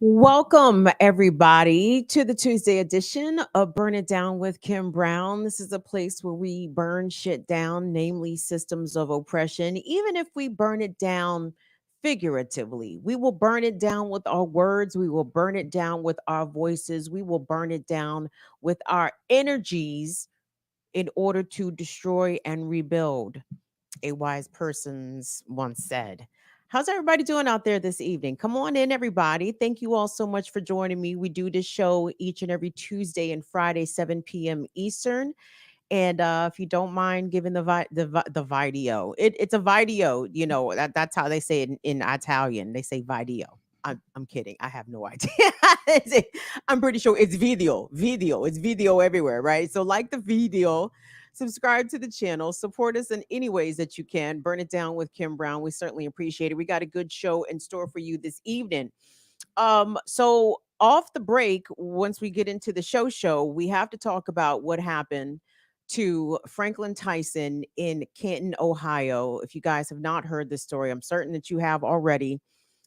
Welcome, everybody, to the Tuesday edition of Burn It Down with Kim Brown. This is a place where we burn shit down, namely systems of oppression. Even if we burn it down figuratively, we will burn it down with our words, we will burn it down with our voices, we will burn it down with our energies in order to destroy and rebuild, a wise person's once said. How's everybody doing out there this evening? Come on in, everybody. Thank you all so much for joining me. We do this show each and every Tuesday and Friday, 7 p.m. Eastern. And if you don't mind giving the video, it's a video. That's how they say it in Italian. They say video. I'm kidding. I have no idea. I'm pretty sure it's video. It's video everywhere, right? So like the video, subscribe to the channel, support us in any ways that you can. Burn it down with Kim Brown. We certainly appreciate it. We got a good show in store for you this evening. So off the break, once we get into the show, we have to talk about what happened to Franklin Tyson in Canton, Ohio. If you guys have not heard this story, I'm certain that you have already.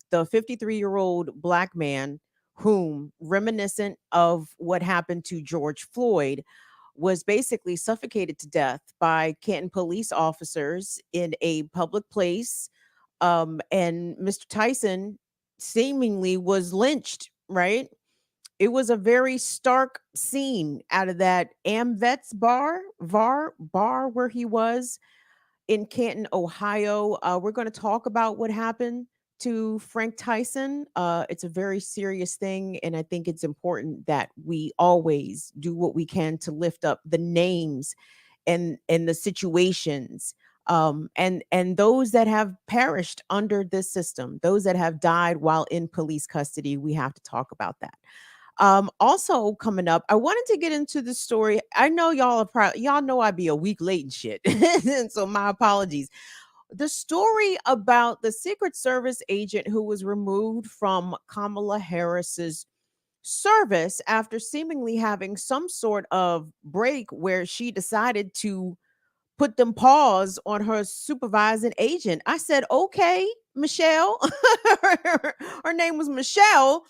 The 53-year-old black man, whom reminiscent of what happened to George Floyd, was basically suffocated to death by Canton police officers in a public place. And Mr. Tyson seemingly was lynched, right? It was a very stark scene out of that Amvet's bar where he was in Canton, Ohio. We're going to talk about what happened to Frank Tyson. It's a very serious thing, and I think it's important that we always do what we can to lift up the names and the situations, and those that have perished under this system, those that have died while in police custody. We have to talk about that. Also coming up, I wanted to get into the story. I know y'all are y'all know I'd be a week late and shit. And so my apologies. The story about the Secret Service agent who was removed from Kamala Harris's service after seemingly having some sort of break where she decided to put them paws on her supervising agent. I said, okay, Michelle. Her name was Michelle.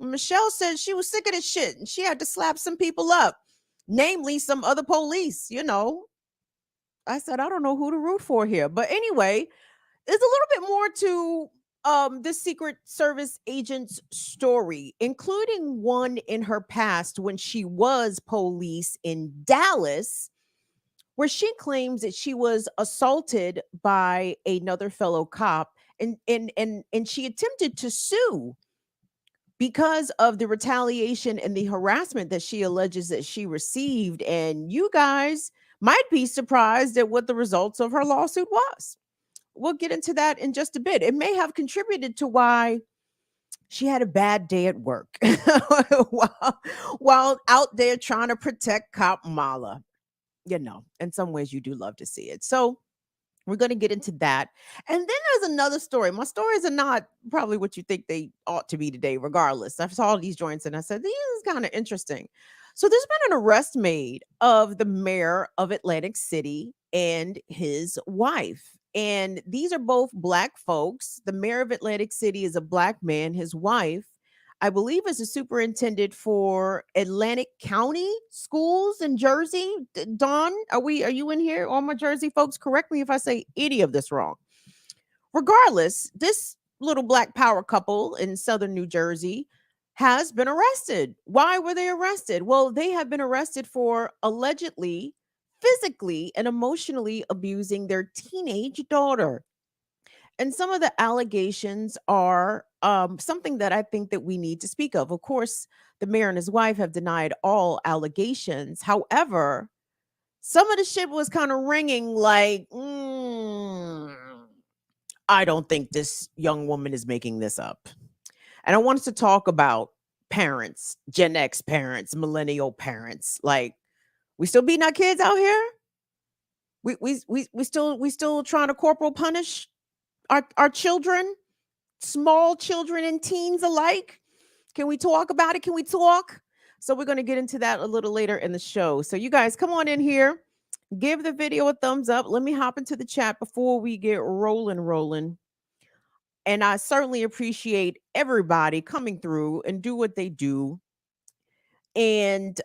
Michelle said she was sick of this shit and she had to slap some people up, namely some other police. I said, I don't know who to root for here. But anyway, there's a little bit more to this Secret Service agent's story, including one in her past when she was police in Dallas, where she claims that she was assaulted by another fellow cop, and she attempted to sue because of the retaliation and the harassment that she alleges that she received. And you guys might be surprised at what the results of her lawsuit was. We'll get into that in just a bit. It may have contributed to why she had a bad day at work while out there trying to protect Cop Mala. In some ways you do love to see it. So we're going to get into that. And then there's another story. My stories are not probably what you think they ought to be today, regardless. I saw these joints and I said, this is kind of interesting. So there's been an arrest made of the mayor of Atlantic City and his wife. And these are both black folks. The mayor of Atlantic City is a black man. His wife, I believe, is a superintendent for Atlantic County schools in Jersey. Dawn, are you in here? All my Jersey folks, correct me if I say any of this wrong. Regardless, this little black power couple in southern New Jersey has been arrested. Why were they arrested? Well, they have been arrested for allegedly physically and emotionally abusing their teenage daughter. And some of the allegations are something that I think that we need to speak of. Of course, the mayor and his wife have denied all allegations. However, some of the shit was kind of ringing like, I don't think this young woman is making this up. And I wanted to talk about parents, Gen X parents, millennial parents. Like, we still beating our kids out here? We still trying to corporal punish our children, small children and teens alike? Can we talk about it? Can we talk? So we're going to get into that a little later in the show. So you guys come on in here, give the video a thumbs up. Let me hop into the chat before we get rolling. And I certainly appreciate everybody coming through and do what they do. And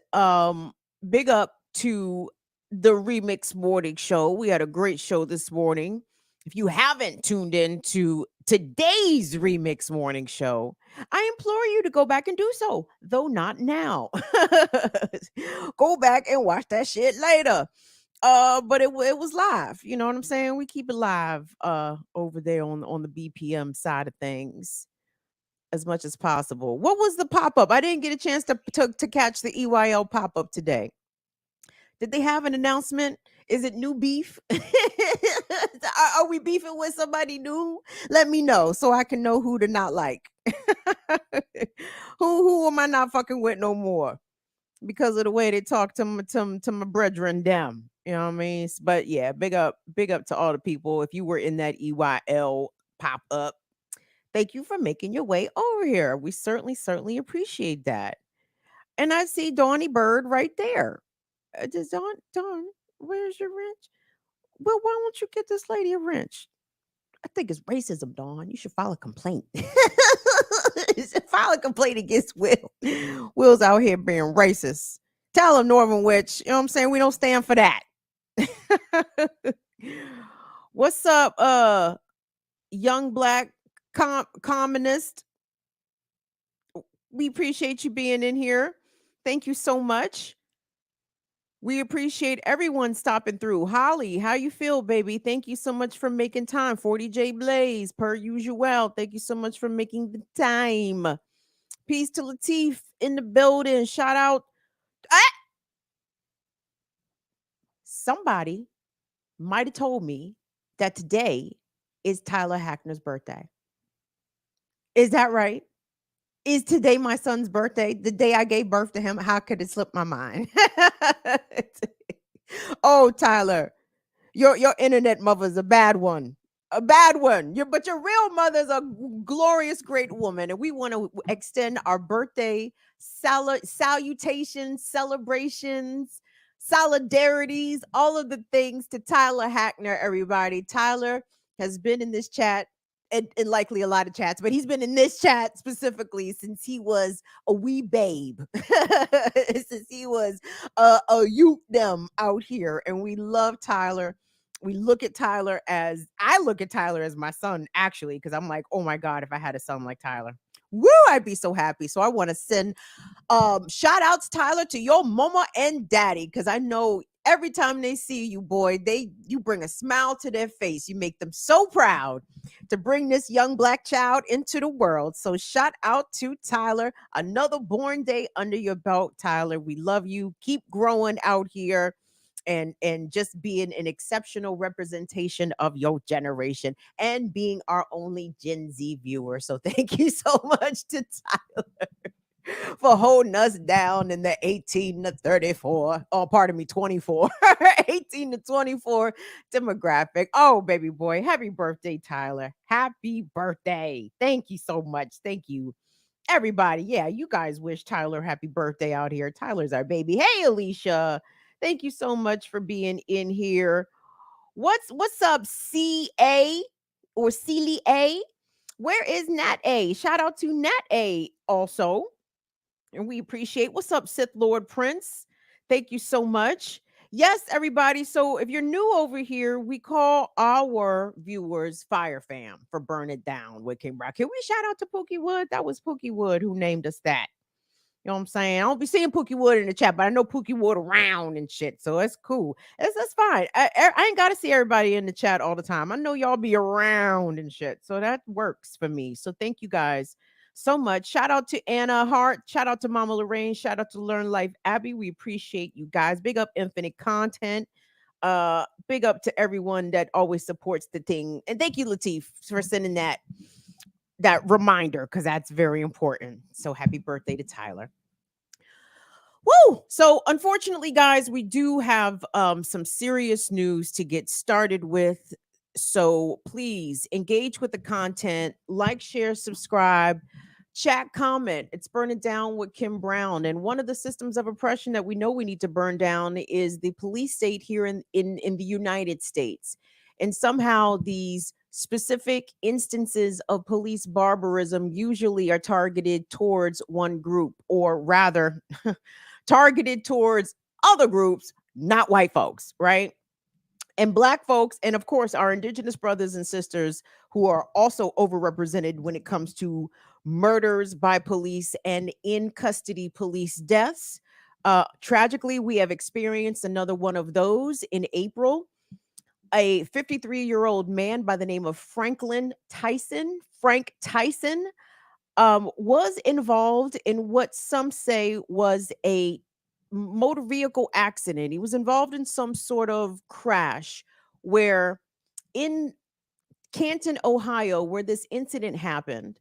big up to the Remix Morning Show. We had a great show this morning. If you haven't tuned in to today's Remix Morning Show, I implore you to go back and do so, though not now. Go back and watch that shit later. But it was live. You know what I'm saying? We keep it live over there on the BPM side of things as much as possible. What was the pop up? I didn't get a chance to catch the EYL pop up today. Did they have an announcement? Is it new beef? Are we beefing with somebody new? Let me know so I can know who to not like. Who am I not fucking with no more? Because of the way they talk to my brethren them. You know what I mean? But yeah, big up to all the people. If you were in that EYL pop up, thank you for making your way over here. We certainly appreciate that. And I see Donnie Bird right there. Does Dawn, where's your wrench? Well, why don't you get this lady a wrench? I think it's racism, Dawn. You should file a complaint. You should file a complaint against Will. Will's out here being racist. Tell him, Northern Witch. You know what I'm saying? We don't stand for that. What's up, young black communist? We appreciate you being in here. Thank you so much. We appreciate everyone stopping through. Holly, how you feel, baby? Thank you so much for making time. 40J Blaze, per usual. Thank you so much for making the time. Peace to Latif in the building. Shout out. Ah! Somebody might have told me that today is Tyler Hackner's birthday. Is that right? Is today my son's birthday? The day I gave birth to him? How could it slip my mind? Oh, Tyler, your internet mother's a bad one. A bad one. But your real mother's a glorious, great woman. And we want to extend our birthday salutations, celebrations, solidarities, all of the things to Tyler Hackner, everybody. Tyler has been in this chat and likely a lot of chats, but he's been in this chat specifically since he was a wee babe, since he was a youth them out here. And we love Tyler. We look at Tyler as I look at Tyler as my son, actually, because I'm like, oh my God, if I had a son like Tyler, woo, I'd be so happy. So I want to send shout outs, Tyler, to your mama and daddy, because I know every time they see you, boy, you bring a smile to their face. You make them so proud to bring this young black child into the world. So shout out to Tyler. Another born day under your belt, Tyler. We love you. Keep growing out here and just being an exceptional representation of your generation and being our only Gen Z viewer. So thank you so much to Tyler for holding us down in the 18 to 34. Oh, pardon me, 24. 18 to 24 demographic. Oh, baby boy. Happy birthday, Tyler. Happy birthday. Thank you so much. Thank you. Everybody, yeah, you guys wish Tyler happy birthday out here. Tyler's our baby. Hey, Alicia. Thank you so much for being in here. What's up, CA or Celie A? Where is Nat A? Shout out to Nat A also. And we appreciate what's up, Sith Lord Prince. Thank you so much. Yes, everybody. So if you're new over here, we call our viewers Fire Fam for Burn It Down with King Brock. Can we shout out to Pookie Wood? That was Pookie Wood who named us that. You know what I'm saying? I don't be seeing Pookie Wood in the chat, but I know Pookie Wood around and shit. So it's cool. That's fine. I ain't got to see everybody in the chat all the time. I know y'all be around and shit. So that works for me. So thank you guys so much. Shout out to Anna Hart. Shout out to Mama Lorraine. Shout out to Learn Life Abby. We appreciate you guys. Big up Infinite Content. Big up to everyone that always supports the thing. And thank you, Latif, for sending that reminder, because that's very important. So happy birthday to Tyler. Woo! So unfortunately, guys, we do have some serious news to get started with. So please engage with the content, like, share, subscribe, chat, comment. It's Burn It Down with Kim Brown. And one of the systems of oppression that we know we need to burn down is the police state here in the United States. And somehow these specific instances of police barbarism usually are targeted towards one group, or rather, targeted towards other groups, not white folks, right? And black folks, and of course our indigenous brothers and sisters, who are also overrepresented when it comes to murders by police and in custody police deaths. Tragically, we have experienced another one of those in April. A 53-year-old man by the name of Frank Tyson, was involved in what some say was a motor vehicle accident. He was involved in some sort of crash where in Canton, Ohio, where this incident happened,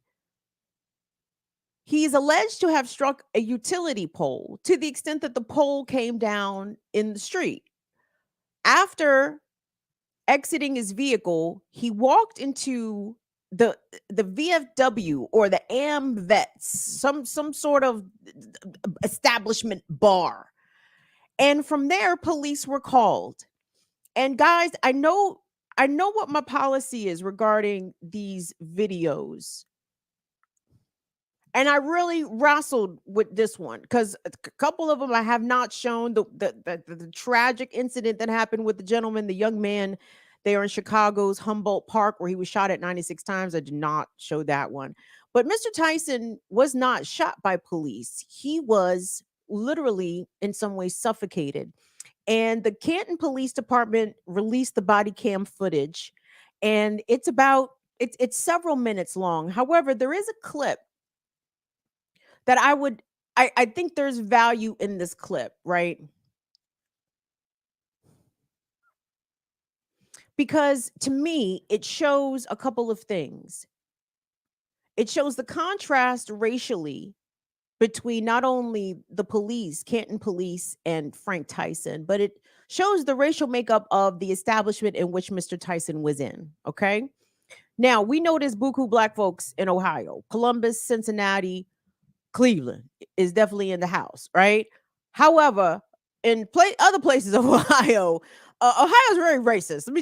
he's alleged to have struck a utility pole to the extent that the pole came down in the street. After exiting his vehicle, he walked into the VFW or the AMVETS, some sort of establishment bar. And from there, police were called. And guys, I know what my policy is regarding these videos. And I really wrestled with this one because a couple of them I have not shown. The tragic incident that happened with the gentleman, the young man there in Chicago's Humboldt Park, where he was shot at 96 times. I did not show that one. But Mr. Tyson was not shot by police. He was literally, in some ways, suffocated. And the Canton Police Department released the body cam footage, and it's several minutes long. However, there is a clip that I think there's value in this clip, right? Because to me, it shows a couple of things. It shows the contrast racially between not only the police, Canton police, and Frank Tyson, but it shows the racial makeup of the establishment in which Mr. Tyson was in. Okay. Now, we know there's buku black folks in Ohio, Columbus, Cincinnati, Cleveland is definitely in the house, right? However, in other places of Ohio, Ohio is very racist. Let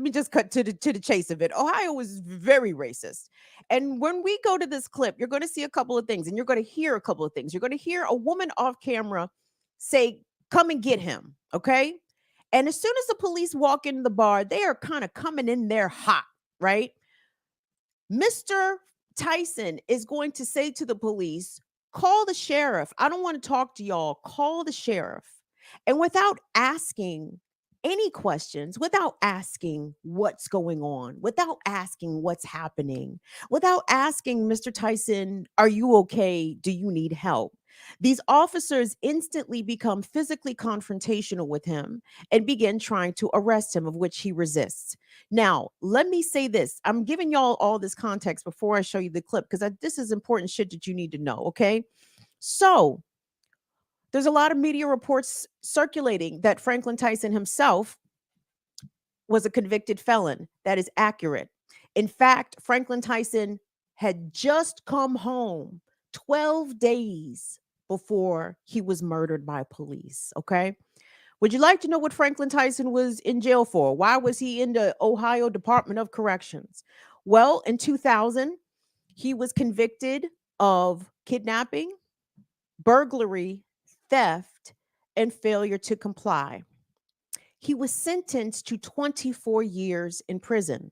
me just cut to the chase of it. Ohio is very racist. And when we go to this clip, you're going to see a couple of things and you're going to hear a couple of things. You're going to hear a woman off camera say, "Come and get him." Okay? And as soon as the police walk into the bar, they are kind of coming in there hot, right? Mr. Tyson is going to say to the police, "Call the sheriff. I don't want to talk to y'all. Call the sheriff." And without asking any questions, without asking what's going on, without asking what's happening, without asking Mr. Tyson, "Are you okay? Do you need help?" These officers instantly become physically confrontational with him and begin trying to arrest him, of which he resists. Now, let me say this. I'm giving y'all all this context before I show you the clip because this is important shit that you need to know, okay? So, there's a lot of media reports circulating that Franklin Tyson himself was a convicted felon. That is accurate. In fact, Franklin Tyson had just come home 12 days before he was murdered by police, okay? Would you like to know what Franklin Tyson was in jail for? Why was he in the Ohio Department of Corrections? Well, in 2000, he was convicted of kidnapping, burglary, theft, and failure to comply. He was sentenced to 24 years in prison.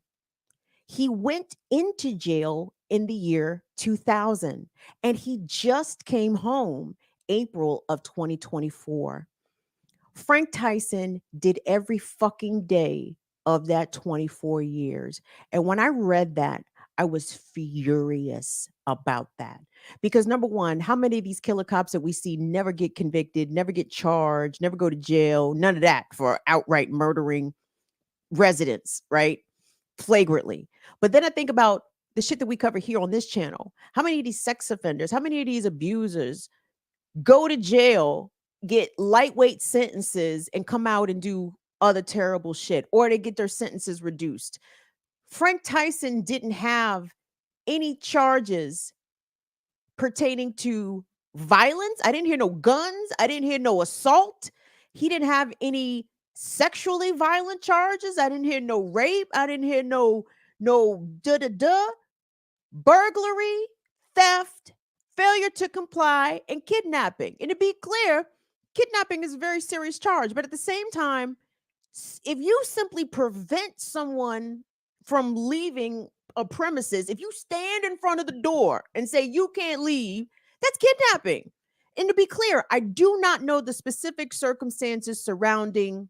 He went into jail in the year 2000, and he just came home April of 2024. Frank Tyson did every fucking day of that 24 years. And when I read that, I was furious about that. Because number one, how many of these killer cops that we see never get convicted, never get charged, never go to jail, none of that for outright murdering residents, right? Flagrantly. But then I think about the shit that we cover here on this channel. How many of these sex offenders, how many of these abusers go to jail, get lightweight sentences, and come out and do other terrible shit, or they get their sentences reduced? Frank Tyson didn't have any charges pertaining to violence. I didn't hear no guns. I didn't hear no assault. He didn't have any sexually violent charges. I didn't hear no rape. I didn't hear no da-da-da. Burglary, theft, failure to comply, and kidnapping. And to be clear, kidnapping is a very serious charge. But at the same time, if you simply prevent someone from leaving a premises, if you stand in front of the door and say you can't leave, that's kidnapping. And to be clear, I do not know the specific circumstances surrounding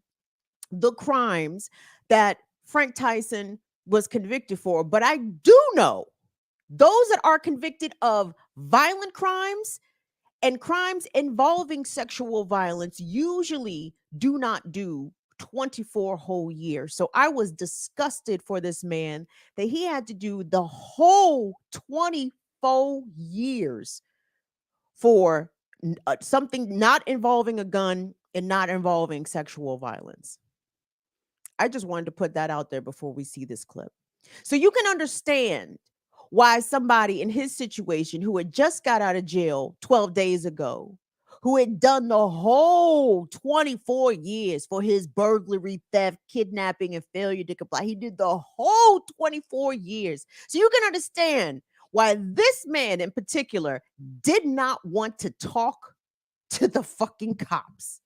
the crimes that Frank Tyson was convicted for, but I do know those that are convicted of violent crimes and crimes involving sexual violence usually do not do 24 whole years. So I was disgusted for this man that he had to do the whole 24 years for something not involving a gun and not involving sexual violence. I just wanted to put that out there before we see this clip. So you can understand why somebody in his situation who had just got out of jail 12 days ago, who had done the whole 24 years for his burglary, theft, kidnapping, and failure to comply. He did the whole 24 years. So you can understand why this man in particular did not want to talk to the fucking cops.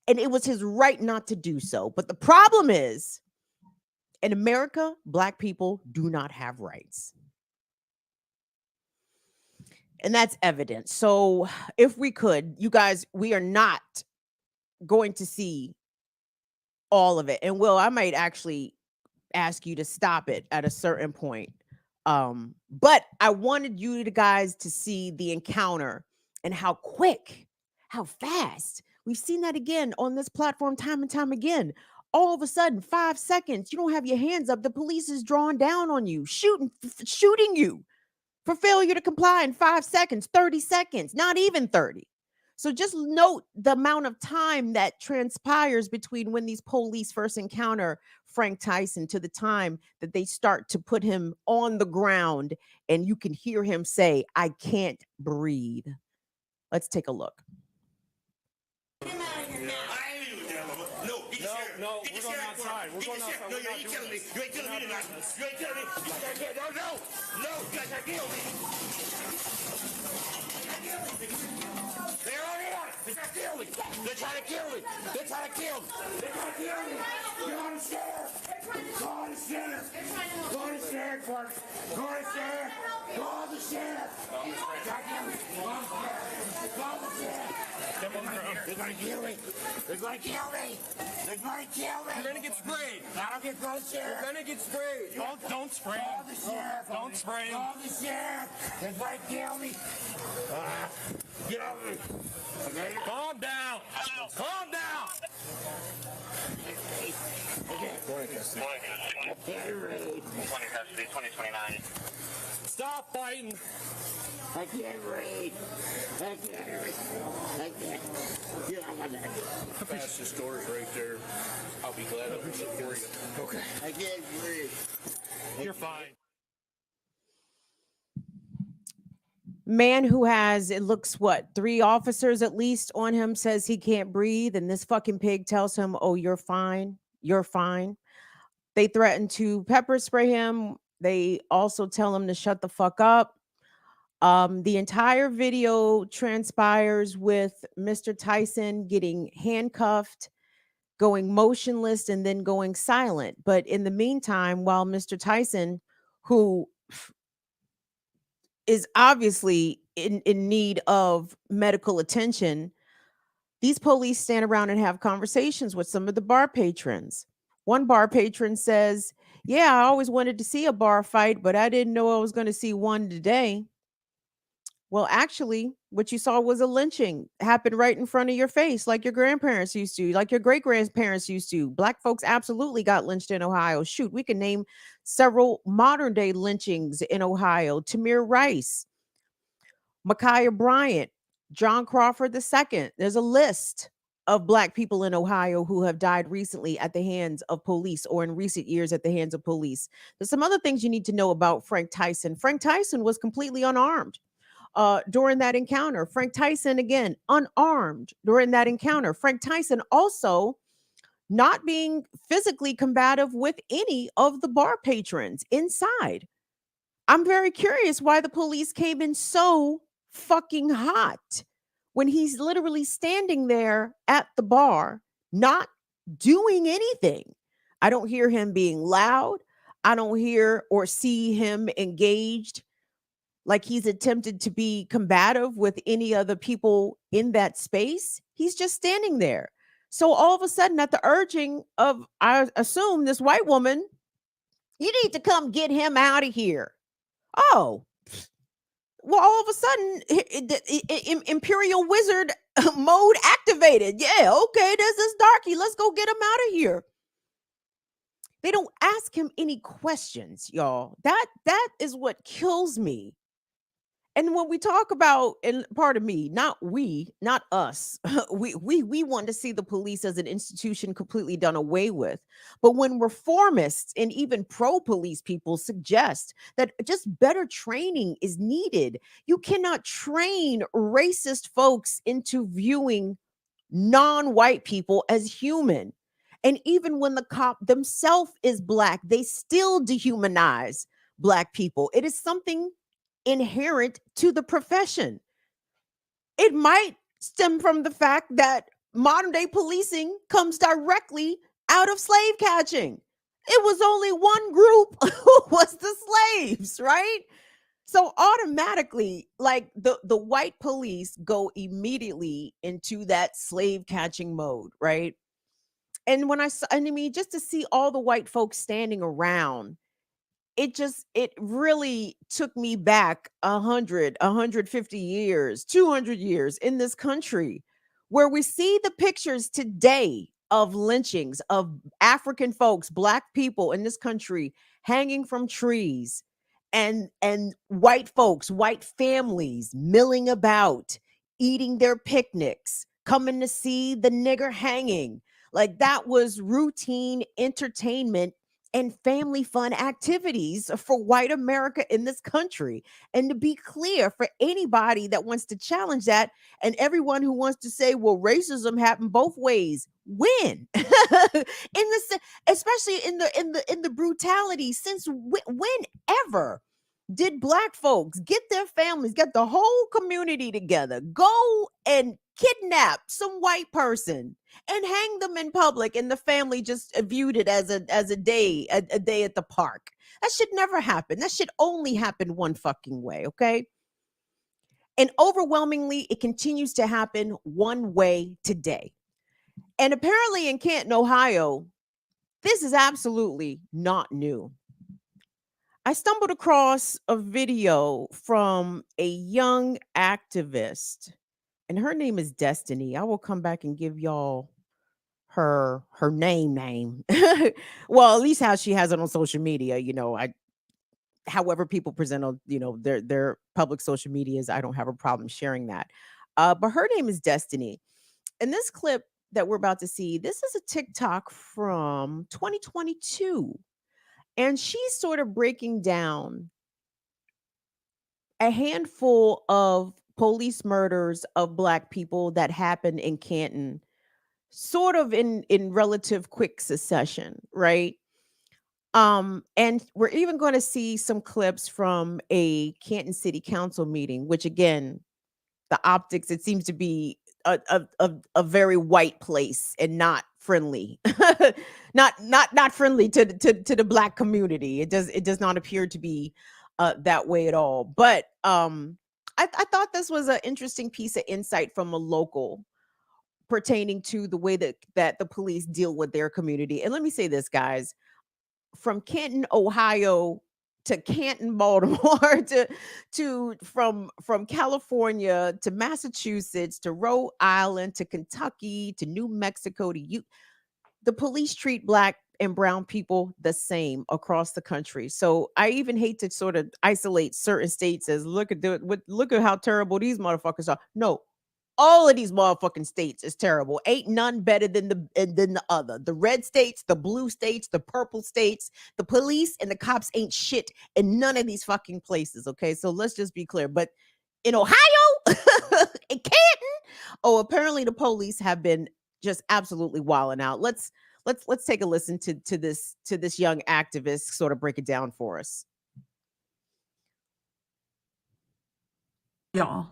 And it was his right not to do so. But the problem is, in America, Black people do not have rights. And that's evident. So if we could, you guys, we are not going to see all of it. And Will, I might actually ask you to stop it at a certain point. But I wanted you guys to see the encounter and how quick, how fast. We've seen that again on this platform time and time again. All of a sudden, 5 seconds, you don't have your hands up. The police is drawing down on you, shooting you for failure to comply in 5 seconds, 30 seconds, not even 30. So just note the amount of time that transpires between when these police first encounter Frank Tyson to the time that they start to put him on the ground and you can hear him say, "I can't breathe." Let's take a look. No, we're going outside. We're going outside. No, you ain't killing me. You ain't killing me tonight. You ain't killing me. No, you guys are killing me. They're on here. They're trying to kill me. They're trying to kill me. They're trying to kill me. They're trying to kill me. Go on the sheriff. Go on the sheriff. Go on the sheriff first. Go on the sheriff. Go on the sheriff. Go on the sheriff. Go on the sheriff. They're gonna kill me. They're gonna kill me. They're gonna kill me. You're gonna get sprayed. I don't get close, sheriff. You're gonna get sprayed. Don't spray him. Call the sheriff. Don't spray him. Call the sheriff. They're gonna kill me. Get over me. Okay. Calm down. Calm down. Okay. Morning, custody. Morning, custody. 2029. Stop fighting. I can't read. I can't read. I can't. Get out of there. That's the story right there. I'll be glad I appreciate it for you. Okay. I can't breathe. You're fine. Man who has, it looks what, 3 officers at least on him says he can't breathe. And this fucking pig tells him, "Oh, you're fine. You're fine." They threaten to pepper spray him. They also tell him to shut the fuck up. The entire video transpires with Mr. Tyson getting handcuffed, going motionless, and then going silent. But in the meantime, while Mr. Tyson, who is obviously in need of medical attention, these police stand around and have conversations with some of the bar patrons. One bar patron says, "Yeah, I always wanted to see a bar fight, but I didn't know I was going to see one today." Well, actually, what you saw was a lynching happen right in front of your face, like your grandparents used to, like your great grandparents used to. Black folks absolutely got lynched in Ohio. Shoot, we can name several modern day lynchings in Ohio. Tamir Rice, Micaiah Bryant, John Crawford II. There's a list of Black people in Ohio who have died recently at the hands of police or in recent years at the hands of police. There's some other things you need to know about Frank Tyson. Frank Tyson was completely unarmed during that encounter. Frank Tyson, again, unarmed during that encounter. Frank Tyson also not being physically combative with any of the bar patrons inside. I'm very curious why the police came in so fucking hot when he's literally standing there at the bar, not doing anything. I don't hear him being loud. I don't hear or see him engaged like he's attempted to be combative with any other people in that space. He's just standing there. So all of a sudden, at the urging of, I assume, this white woman, you need to come get him out of here. Oh, well, all of a sudden, Imperial Wizard mode activated. Yeah, okay, there's this darky. Let's go get him out of here. They don't ask him any questions, y'all. That is what kills me. And when we talk about, and pardon me, not we, not us, we want to see the police as an institution completely done away with. But when reformists and even pro-police people suggest that just better training is needed, you cannot train racist folks into viewing non-white people as human. And even when the cop themselves is black, they still dehumanize black people. It is something inherent to the profession. It might stem from the fact that modern day policing comes directly out of slave catching. It was only one group who was the slaves, right? So automatically, like the white police go immediately into that slave catching mode, right? And when I mean, just to see all the white folks standing around, it really took me back 150 years, 200 years in this country, where we see the pictures today of lynchings of African folks, black people in this country hanging from trees, and white folks, white families milling about, eating their picnics, coming to see the nigger hanging. Like that was routine entertainment and family fun activities for white America in this country. And to be clear, for anybody that wants to challenge that, and everyone who wants to say, well, racism happened both ways, when? Especially in the brutality, since whenever did black folks get their families, get the whole community together, go and kidnap some white person and hang them in public, and the family just viewed it as a day at the park? That should never happen. That should only happen one fucking way, okay? And overwhelmingly, it continues to happen one way today. And apparently in Canton, Ohio, this is absolutely not new. I stumbled across a video from a young activist, and her name is Destiny. I will come back and give y'all her name. Well, at least how she has it on social media. However people present on, their public social medias, I don't have a problem sharing that. But her name is Destiny. And this clip that we're about to see, this is a TikTok from 2022. And she's sort of breaking down a handful of police murders of black people that happened in Canton, sort of in relative quick succession, right? And we're even going to see some clips from a Canton City Council meeting, which again, the optics, it seems to be a very white place and not friendly. not friendly to the black community. It does not appear to be that way at all. But I thought this was an interesting piece of insight from a local pertaining to the way that the police deal with their community. And let me say this, guys, from Canton, Ohio to Canton, Baltimore, from California to Massachusetts to Rhode Island to Kentucky to New Mexico the police treat black and brown people the same across the country. So I even hate to sort of isolate certain states as look at how terrible these motherfuckers are. No, all of these motherfucking states is terrible. Ain't none better than the other. The red states, the blue states, the purple states, the police and the cops ain't shit in none of these fucking places. Okay, so let's just be clear. But in Ohio, in Canton, apparently the police have been just absolutely wilding out. Let's Let's take a listen to this young activist sort of break it down for us. Y'all,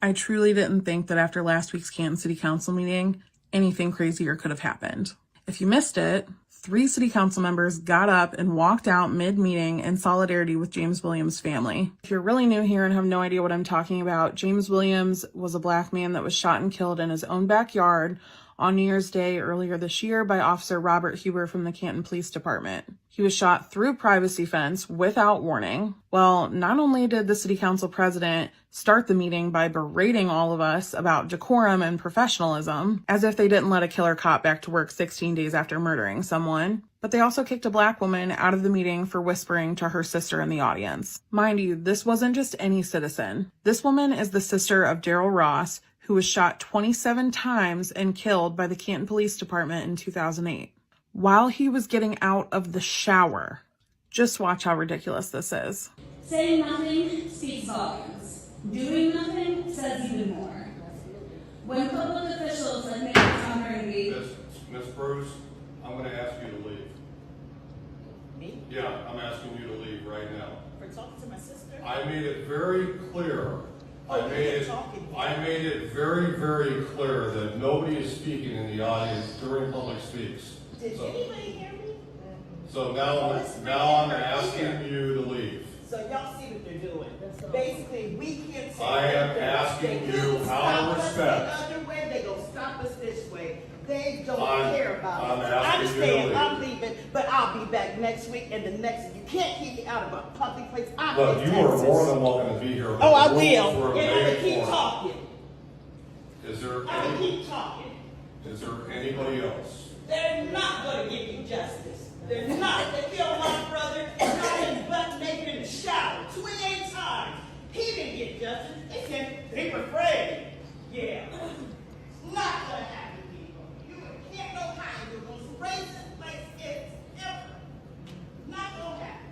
I truly didn't think that after last week's Canton City Council meeting, anything crazier could have happened. If you missed it, 3 city council members got up and walked out mid-meeting in solidarity with James Williams' family. If you're really new here and have no idea what I'm talking about, James Williams was a Black man that was shot and killed in his own backyard on New Year's Day earlier this year by Officer Robert Huber from the Canton Police Department. He was shot through privacy fence without warning. Well, not only did the city council president start the meeting by berating all of us about decorum and professionalism, as if they didn't let a killer cop back to work 16 days after murdering someone, but they also kicked a Black woman out of the meeting for whispering to her sister in the audience. Mind you, this wasn't just any citizen. This woman is the sister of Daryl Ross, who was shot 27 times and killed by the Canton Police Department in 2008. While he was getting out of the shower. Just watch how ridiculous this is. Saying nothing speaks volumes. Doing nothing says even more. When public officials like Mayor Tom Burnby... Miss Bruce, I'm going to ask you to leave. Me? Yeah, I'm asking you to leave right now. For talking to my sister? I made it very clear. I made it very, very clear that nobody is speaking in the audience during public speaks. Did anybody hear me? So now I'm asking you to leave. So y'all see what they're doing. Basically, we can't say I am asking you out of respect. The other way, they gonna stop us this way. They don't I'm- care about I'm us. asking you to I understand. leave. I'm leaving, but I'll be back next week and the next. You can't keep me out of a public place. I Look, pay you are taxes. more than welcome to be here. Oh, I The rules will. were And I'm gonna made keep for it. talking. Is there I'm gonna keep talking. anybody else? They're not gonna give me justice. They're not. They killed my brother and got him butt naked in the shower 28 times. He didn't get justice. They said they were afraid. Yeah. It's not gonna happen, people. You can't know how you're gonna raise this place it's ever. Not gonna happen.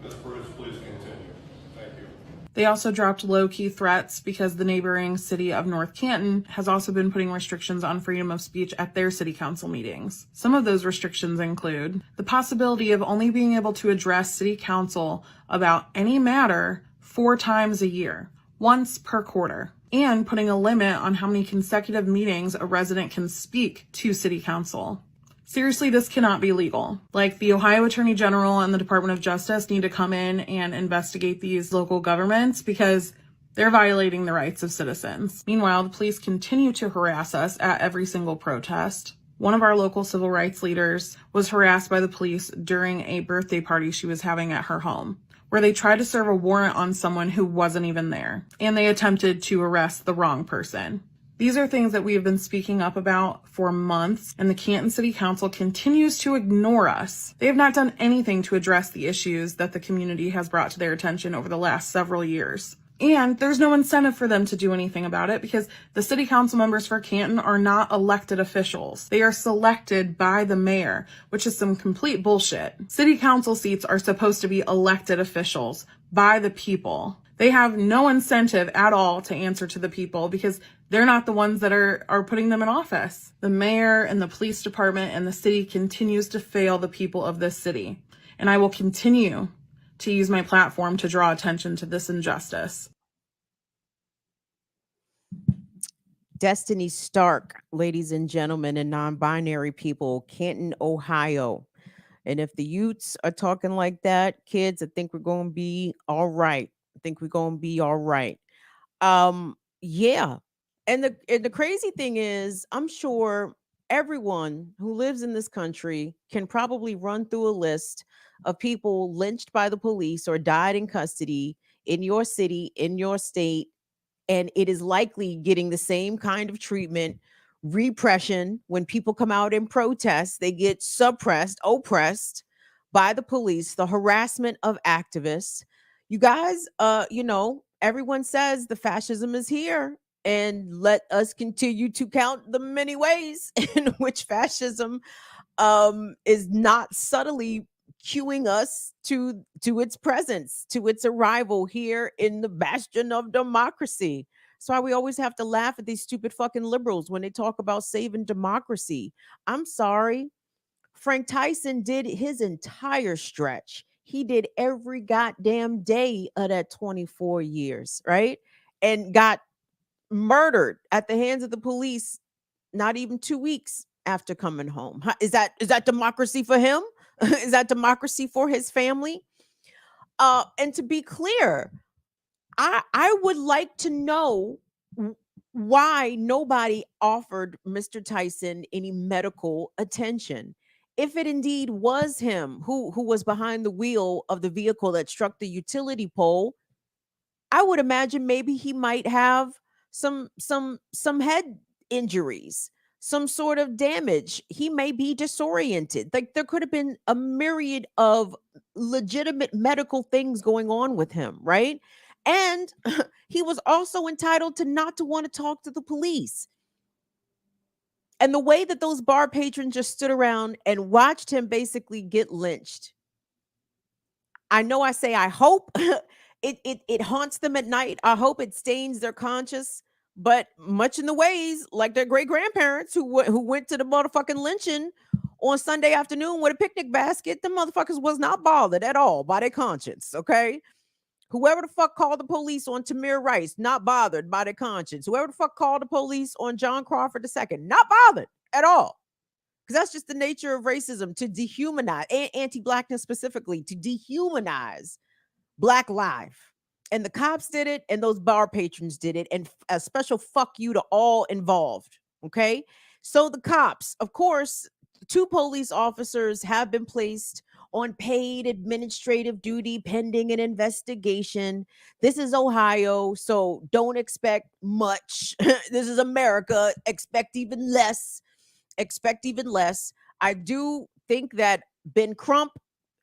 Ms. Bruce, please continue. Thank you. They also dropped low-key threats because the neighboring city of North Canton has also been putting restrictions on freedom of speech at their city council meetings. Some of those restrictions include the possibility of only being able to address city council about any matter 4 times a year, once per quarter, and putting a limit on how many consecutive meetings a resident can speak to city council. Seriously, this cannot be legal. Like, the Ohio Attorney General and the Department of Justice need to come in and investigate these local governments because they're violating the rights of citizens. Meanwhile, the police continue to harass us at every single protest. One of our local civil rights leaders was harassed by the police during a birthday party she was having at her home, where they tried to serve a warrant on someone who wasn't even there, and they attempted to arrest the wrong person. These are things that we have been speaking up about for months, and the Canton City Council continues to ignore us. They have not done anything to address the issues that the community has brought to their attention over the last several years. And there's no incentive for them to do anything about it because the city council members for Canton are not elected officials. They are selected by the mayor, which is some complete bullshit. City council seats are supposed to be elected officials by the people. They have no incentive at all to answer to the people because they're not the ones that are putting them in office. The mayor and the police department and the city continues to fail the people of this city. And I will continue to use my platform to draw attention to this injustice. Destiny Stark, ladies and gentlemen, and non-binary people, Canton, Ohio. And if the youths are talking like that, kids, I think we're going to be all right. Yeah. And the crazy thing is, I'm sure everyone who lives in this country can probably run through a list of people lynched by the police or died in custody in your city, in your state, and it is likely getting the same kind of treatment, repression. When people come out in protest, they get suppressed, oppressed by the police, the harassment of activists. You guys, everyone says the fascism is here, and let us continue to count the many ways in which fascism is not subtly cueing us to its presence, to its arrival here in the bastion of democracy. That's why we always have to laugh at these stupid fucking liberals when they talk about saving democracy. I'm sorry. Frank Tyson did his entire stretch. He did every goddamn day of that 24 years, right? And got murdered at the hands of the police not even 2 weeks after coming home. Is that democracy for him? Is that democracy for his family? And to be clear, I would like to know why nobody offered Mr. Tyson any medical attention. If it indeed was him who was behind the wheel of the vehicle that struck the utility pole, I would imagine maybe he might have some head injuries, some sort of damage. He may be disoriented. Like there could have been a myriad of legitimate medical things going on with him, right? And he was also entitled to not to want to talk to the police. And the way that those bar patrons just stood around and watched him basically get lynched. I know I say I hope it haunts them at night. I hope it stains their conscience. But much in the ways like their great grandparents who went to the motherfucking lynching on Sunday afternoon with a picnic basket, the motherfuckers was not bothered at all by their conscience. Okay, whoever the fuck called the police on Tamir Rice, not bothered by their conscience. Whoever the fuck called the police on John Crawford II, not bothered at all. Because that's just the nature of racism, to dehumanize, and anti-blackness specifically, to dehumanize Black life. And the cops did it, and those bar patrons did it, and a special fuck you to all involved. Okay. So the cops, of course, 2 police officers have been placed on paid administrative duty pending an investigation. This is Ohio, so don't expect much. This is America. Expect even less. I do think that Ben Crump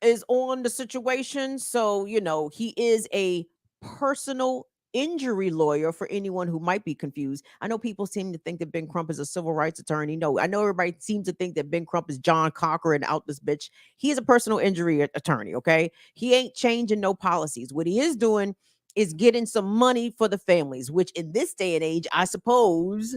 is on the situation. So, he is a personal injury lawyer for anyone who might be confused. I know people seem to think that Ben Crump is a civil rights attorney. No, I know everybody seems to think that Ben Crump is John Cochran out this bitch. He is a personal injury attorney, okay? He ain't changing no policies. What he is doing is getting some money for the families, which in this day and age, I suppose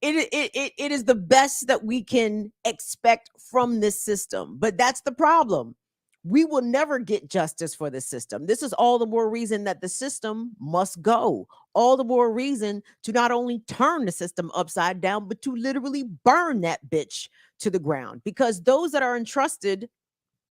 it is the best that we can expect from this system. But that's the problem. We will never get justice for the system. This is all the more reason that the system must go. All the more reason to not only turn the system upside down, but to literally burn that bitch to the ground. Because those that are entrusted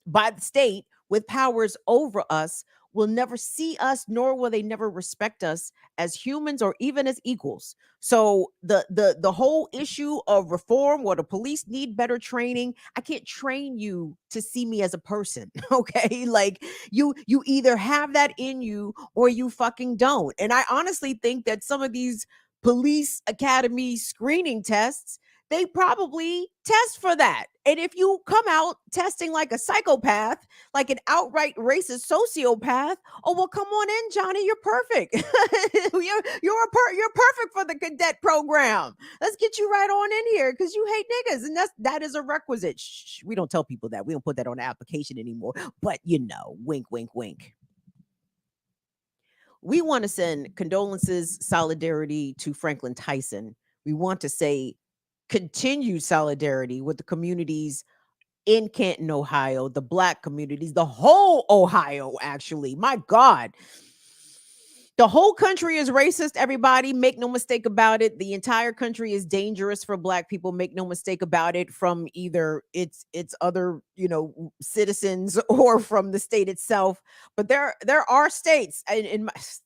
by the state with powers over us will never see us, nor will they never respect us as humans or even as equals. So the whole issue of reform, or the police need better training, I can't train you to see me as a person. Okay, like you either have that in you or you fucking don't. And I honestly think that some of these police academy screening tests, they probably test for that. And if you come out testing like a psychopath, like an outright racist sociopath, oh well, come on in, Johnny. You're perfect. You're perfect for the cadet program. Let's get you right on in here because you hate niggas, and that is a requisite. Shh, we don't tell people that. We don't put that on the application anymore. But wink, wink, wink. We want to send condolences, solidarity to Franklin Tyson. We want to say continued solidarity with the communities in Canton, Ohio, the Black communities, the whole Ohio, actually. My God. The whole country is racist, everybody. Make no mistake about it. The entire country is dangerous for Black people. Make no mistake about it, from either its other, citizens or from the state itself. But there are states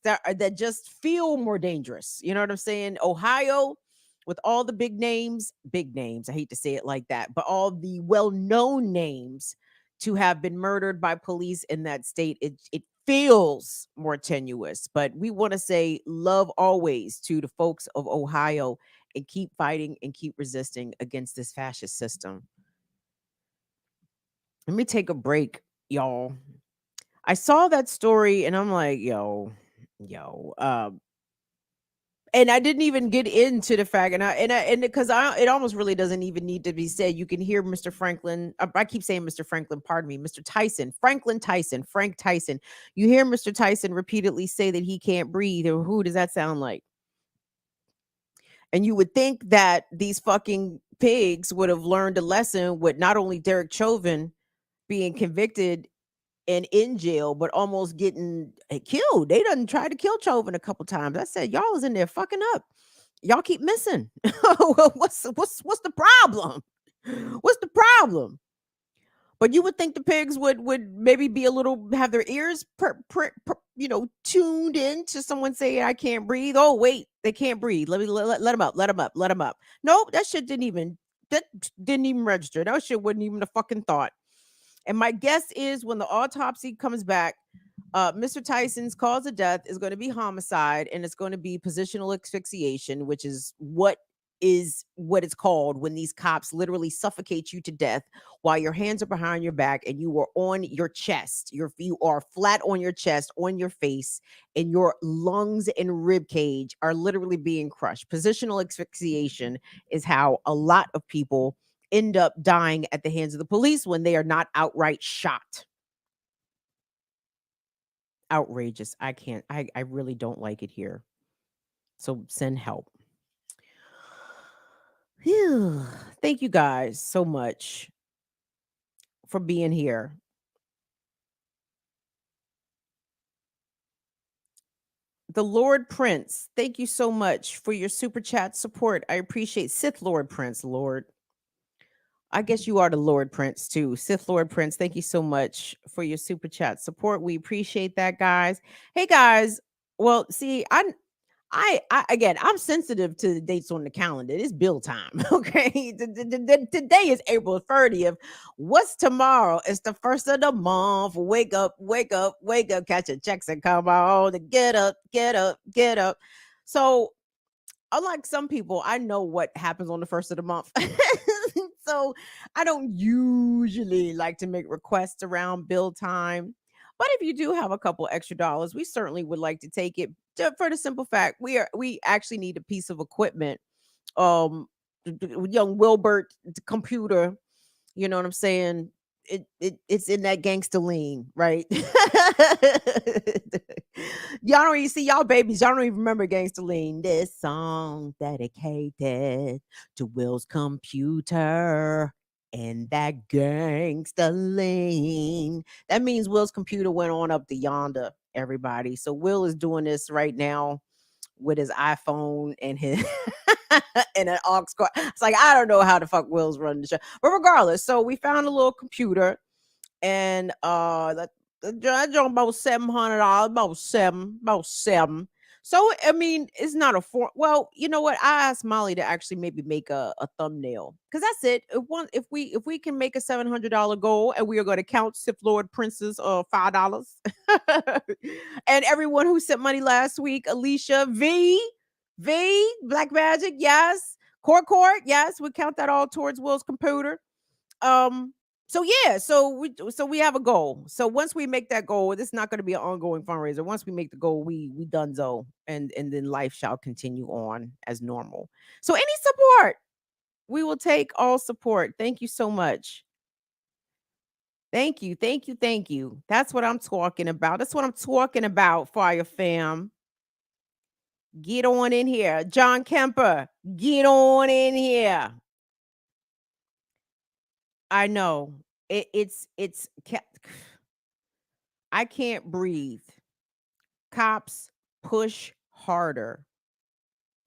that just feel more dangerous. You know what I'm saying? Ohio, with all the big names, I hate to say it like that, but all the well-known names to have been murdered by police in that state, it feels more tenuous. But we want to say love always to the folks of Ohio, and keep fighting and keep resisting against this fascist system. Let me take a break, y'all. I saw that story and I'm like, yo, and I didn't even get into the fact, and because it almost really doesn't even need to be said. You can hear Mr. Franklin. I keep saying Mr. Franklin. Pardon me, Mr. Tyson, Franklin Tyson, Frank Tyson. You hear Mr. Tyson repeatedly say that he can't breathe. Or who does that sound like? And you would think that these fucking pigs would have learned a lesson with not only Derek Chauvin being convicted and in jail, but almost getting killed. They done tried to kill Chauvin a couple times. I said, y'all is in there fucking up. Y'all keep missing. what's the problem? What's the problem? But you would think the pigs would maybe be a little, have their ears tuned in to someone saying I can't breathe. Oh wait, they can't breathe. Let them up. Let them up. Let them up. Nope, that shit didn't even register. That shit wasn't even a fucking thought. And my guess is when the autopsy comes back, Mr. Tyson's cause of death is going to be homicide, and it's going to be positional asphyxiation, which is what it's called when these cops literally suffocate you to death while your hands are behind your back and you are on your chest. You are flat on your chest, on your face, and your lungs and rib cage are literally being crushed. Positional asphyxiation is how a lot of people end up dying at the hands of the police when they are not outright shot. Outrageous. I really don't like it here. So send help. Phew. Thank you guys so much for being here. The Lord Prince, thank you so much for your super chat support. I appreciate Sith Lord Prince, Lord. I guess you are the Lord Prince too. Sith Lord Prince, thank you so much for your super chat support. We appreciate that, guys. Hey guys, well, see, I again, I'm sensitive to the dates on the calendar. It's bill time. Okay. Today is April 30th. What's tomorrow? It's the first of the month. Wake up, wake up, wake up, catch your checks and come on. Get up, get up, get up. So unlike some people, I know what happens on the first of the month. So I don't usually like to make requests around bill time. But if you do have a couple extra dollars, we certainly would like to take it for the simple fact we actually need a piece of equipment. Young Wilbert computer, you know what I'm saying? It's in that gangster lean, right? Y'all don't even see y'all babies. Y'all don't even remember gangster lean. This song dedicated to Will's computer and that gangster lean. That means Will's computer went on up to yonder, everybody. So Will is doing this right now with his iPhone and his and an aux cord. It's like, I don't know how the fuck Will's running the show. But regardless, so we found a little computer and that about $700, about seven. So I mean, it's not a four. Well, you know what? I asked Molly to actually maybe make a thumbnail because that's it. If we can make a $700 goal and we are going to count Sith Lord Prince's $5, and everyone who sent money last week, Alicia V, Black Magic, yes, Court, yes, we count that all towards Will's computer. So yeah, so we have a goal. So once we make that goal, it's not going to be an ongoing fundraiser. Once we make the goal, we done so, and then life shall continue on as normal. So any support, we will take all support. Thank you so much. Thank you, thank you, thank you. That's what I'm talking about. That's what I'm talking about, Fire Fam. Get on in here. John Kemper, get on in here. I know. It's I can't breathe. Cops push harder.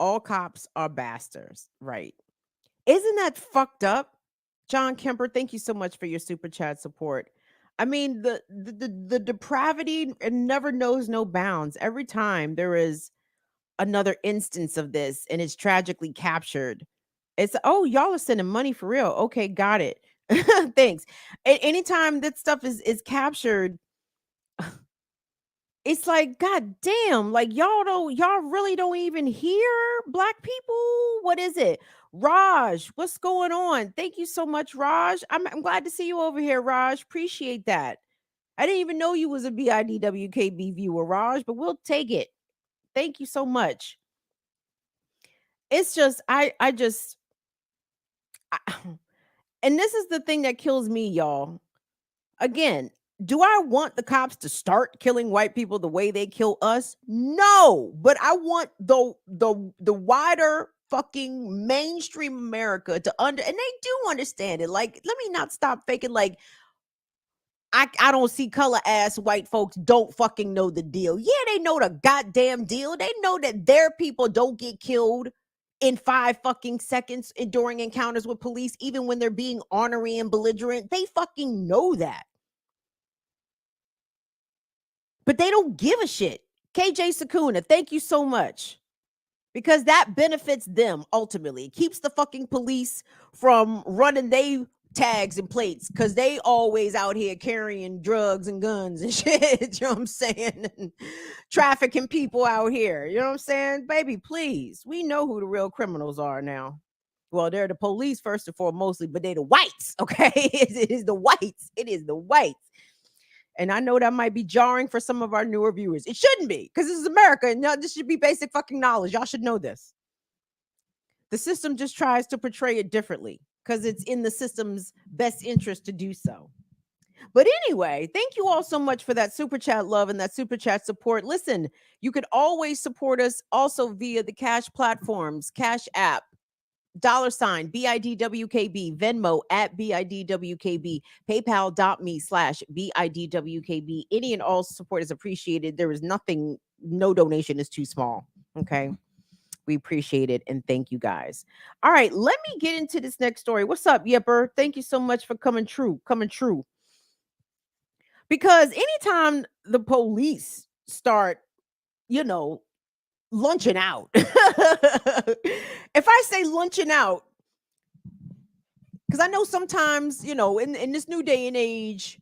All cops are bastards, right? Isn't that fucked up? John Kemper, thank you so much for your super chat support. I mean, the depravity never knows no bounds. Every time there is another instance of this and it's tragically captured, it's, oh, y'all are sending money for real. Okay, got it. Thanks. Anytime that stuff is captured, it's like, god damn, like y'all really don't even hear black people. What is it? Raj, what's going on? Thank you so much, Raj. I'm glad to see you over here, Raj. Appreciate that. I didn't even know you was a BIDWKB viewer, Raj, but we'll take it. Thank you so much. It's just and this is the thing that kills me, y'all. Again, do I want the cops to start killing white people the way they kill us? No, but I want the wider fucking mainstream America to and they do understand it. Like, let me not stop faking like I don't see color ass white folks don't fucking know the deal. Yeah, they know the goddamn deal. They know that their people don't get killed in 5 fucking seconds during encounters with police, even when they're being ornery and belligerent. They fucking know that. But they don't give a shit. KJ Sakuna, thank you so much. Because that benefits them ultimately. It keeps the fucking police from running they tags and plates because they always out here carrying drugs and guns and shit. You know what I'm saying? And trafficking people out here. You know what I'm saying? Baby, please. We know who the real criminals are now. Well, they're the police first and foremost, but they're the whites. Okay. It is the whites. It is the whites. And I know that might be jarring for some of our newer viewers. It shouldn't be, because this is America, and this should be basic fucking knowledge. Y'all should know this. The system just tries to portray it differently because it's in the system's best interest to do so. But anyway, thank you all so much for that super chat love and that super chat support. Listen, you could always support us also via the Cash platforms, Cash App, $ BIDWKB, Venmo at BIDWKB, PayPal.me/BIDWKB. Any and all support is appreciated. There is nothing, no donation is too small. Okay. We appreciate it and thank you guys. All right, let me get into this next story. What's up, Yipper? Thank you so much for coming true. Because anytime the police start, lunching out. If I say lunching out, because I know sometimes, in this new day and age,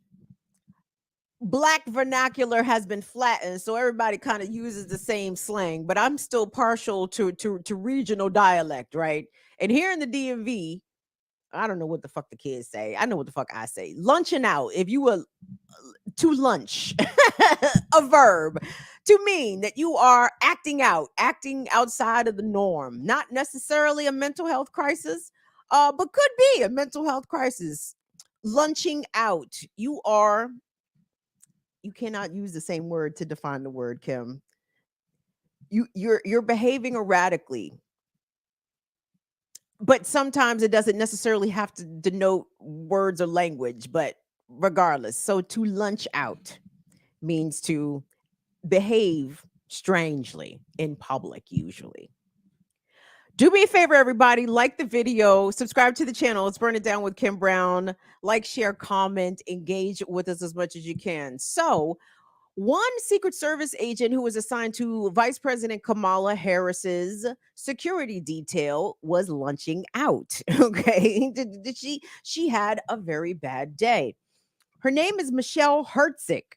Black vernacular has been flattened, so everybody kind of uses the same slang, but I'm still partial to regional dialect, right? And here in the DMV, I don't know what the fuck the kids say. I know what the fuck I say. Lunching out. If you were to lunch, a verb to mean that you are acting outside of the norm, not necessarily a mental health crisis, but could be a mental health crisis. Lunching out. You cannot use the same word to define the word, Kim. You're behaving erratically. But sometimes it doesn't necessarily have to denote words or language, but regardless. So to lunch out means to behave strangely in public, usually. Do me a favor, everybody. Like the video, subscribe to the channel. Let's burn it down with Kim Brown. Like, share, comment, engage with us as much as you can. So, one Secret Service agent who was assigned to Vice President Kamala Harris's security detail was lunching out. Okay. She had a very bad day. Her name is Michelle Hertzik.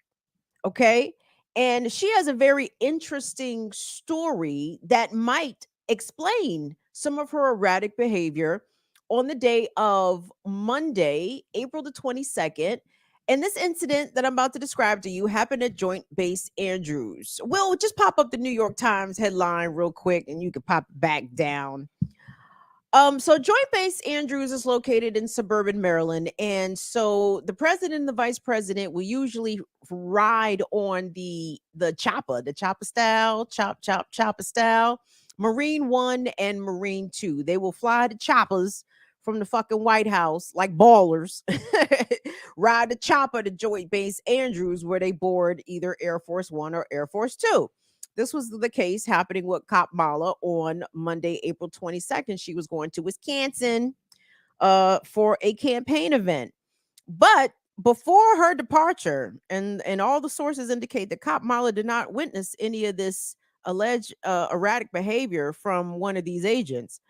Okay. And she has a very interesting story that might explain some of her erratic behavior on the day of Monday, April the 22nd. And this incident that I'm about to describe to you happened at Joint Base Andrews. Well, just pop up the New York Times headline real quick and you can pop back down. So Joint Base Andrews is located in suburban Maryland. And so the president and the vice president will usually ride on the chopper style, chopper style, Marine 1 and Marine 2. They will fly the choppers from the fucking White House like ballers, ride the chopper to Joint Base Andrews, where they board either Air Force 1 or Air Force 2. This was the case happening with Kamala on Monday, April 22nd. She was going to Wisconsin for a campaign event. But before her departure, and all the sources indicate that Kamala did not witness any of this alleged erratic behavior from one of these agents.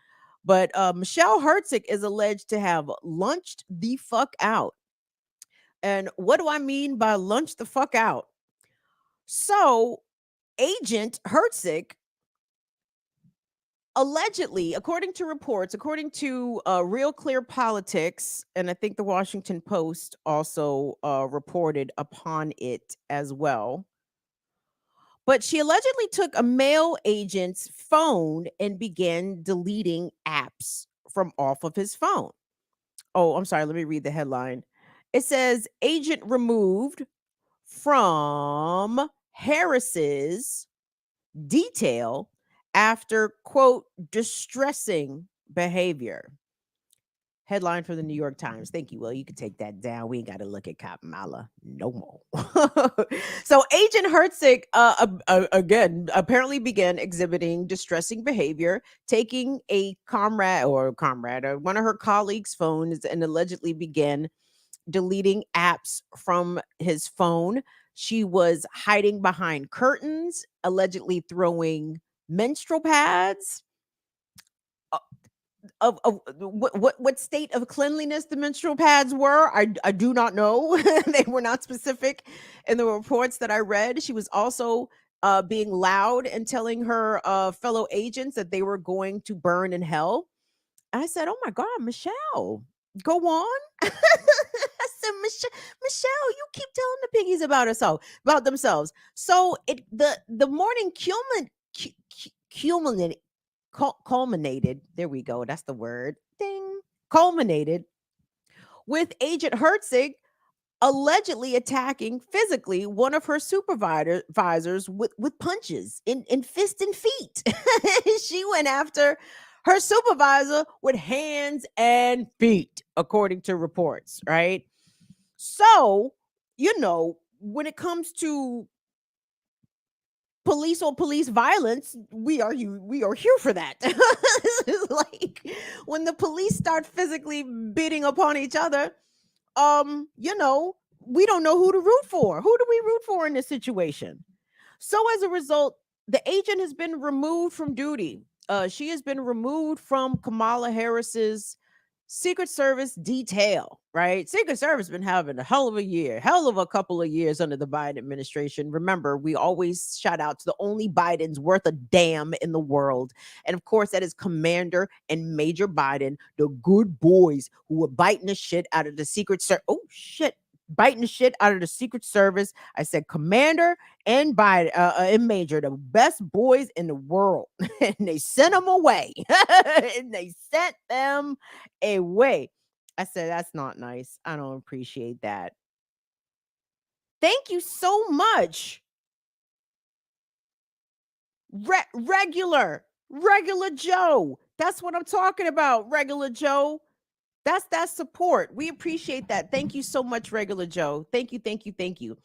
But Michelle Hertzik is alleged to have lunched the fuck out. And what do I mean by lunch the fuck out? So Agent Hertzik allegedly, according to reports, according to Real Clear Politics, and I think the Washington Post also reported upon it as well. But she allegedly took a male agent's phone and began deleting apps from off of his phone. Oh, I'm sorry. Let me read the headline. It says, agent removed from Harris's detail after, quote, distressing behavior. Headline from the New York Times. Thank you, Will. You can take that down. We ain't got to look at Kamala no more. So Agent Herzig, again, apparently began exhibiting distressing behavior, taking a one of her colleagues' phones and allegedly began deleting apps from his phone. She was hiding behind curtains, allegedly throwing menstrual pads. Of what state of cleanliness the menstrual pads were, I do not know. They were not specific in the reports that I read. She was also being loud and telling her fellow agents that they were going to burn in hell. I said, "Oh my God, Michelle, go on." I said, Michelle, you keep telling the piggies about themselves. So the morning culminated. There we go. That's the word. Ding. Culminated with Agent Herzig allegedly attacking physically one of her supervisors with punches in fist and feet. She went after her supervisor with hands and feet, according to reports, right? So, when it comes to police on police violence, we are here for that. Like when the police start physically beating upon each other, we don't know who to root for. Who do we root for in this situation? So as a result, the agent has been removed from duty. She has been removed from Kamala Harris's Secret Service detail, right? Secret Service been having a hell of a year, hell of a couple of years under the Biden administration. Remember, we always shout out to the only Biden's worth a damn in the world. And of course, that is Commander and Major Biden, the good boys who were biting the shit out of the Secret Service. Oh, shit. Biting the shit out of the Secret Service. I said Commander and Biden and Major, the best boys in the world. And they sent them away. And they sent them away. I said, that's not nice. I don't appreciate that. Thank you so much. Regular Joe. That's what I'm talking about. Regular Joe. That's that support. We appreciate that. Thank you so much, Regular Joe. Thank you, thank you, thank you.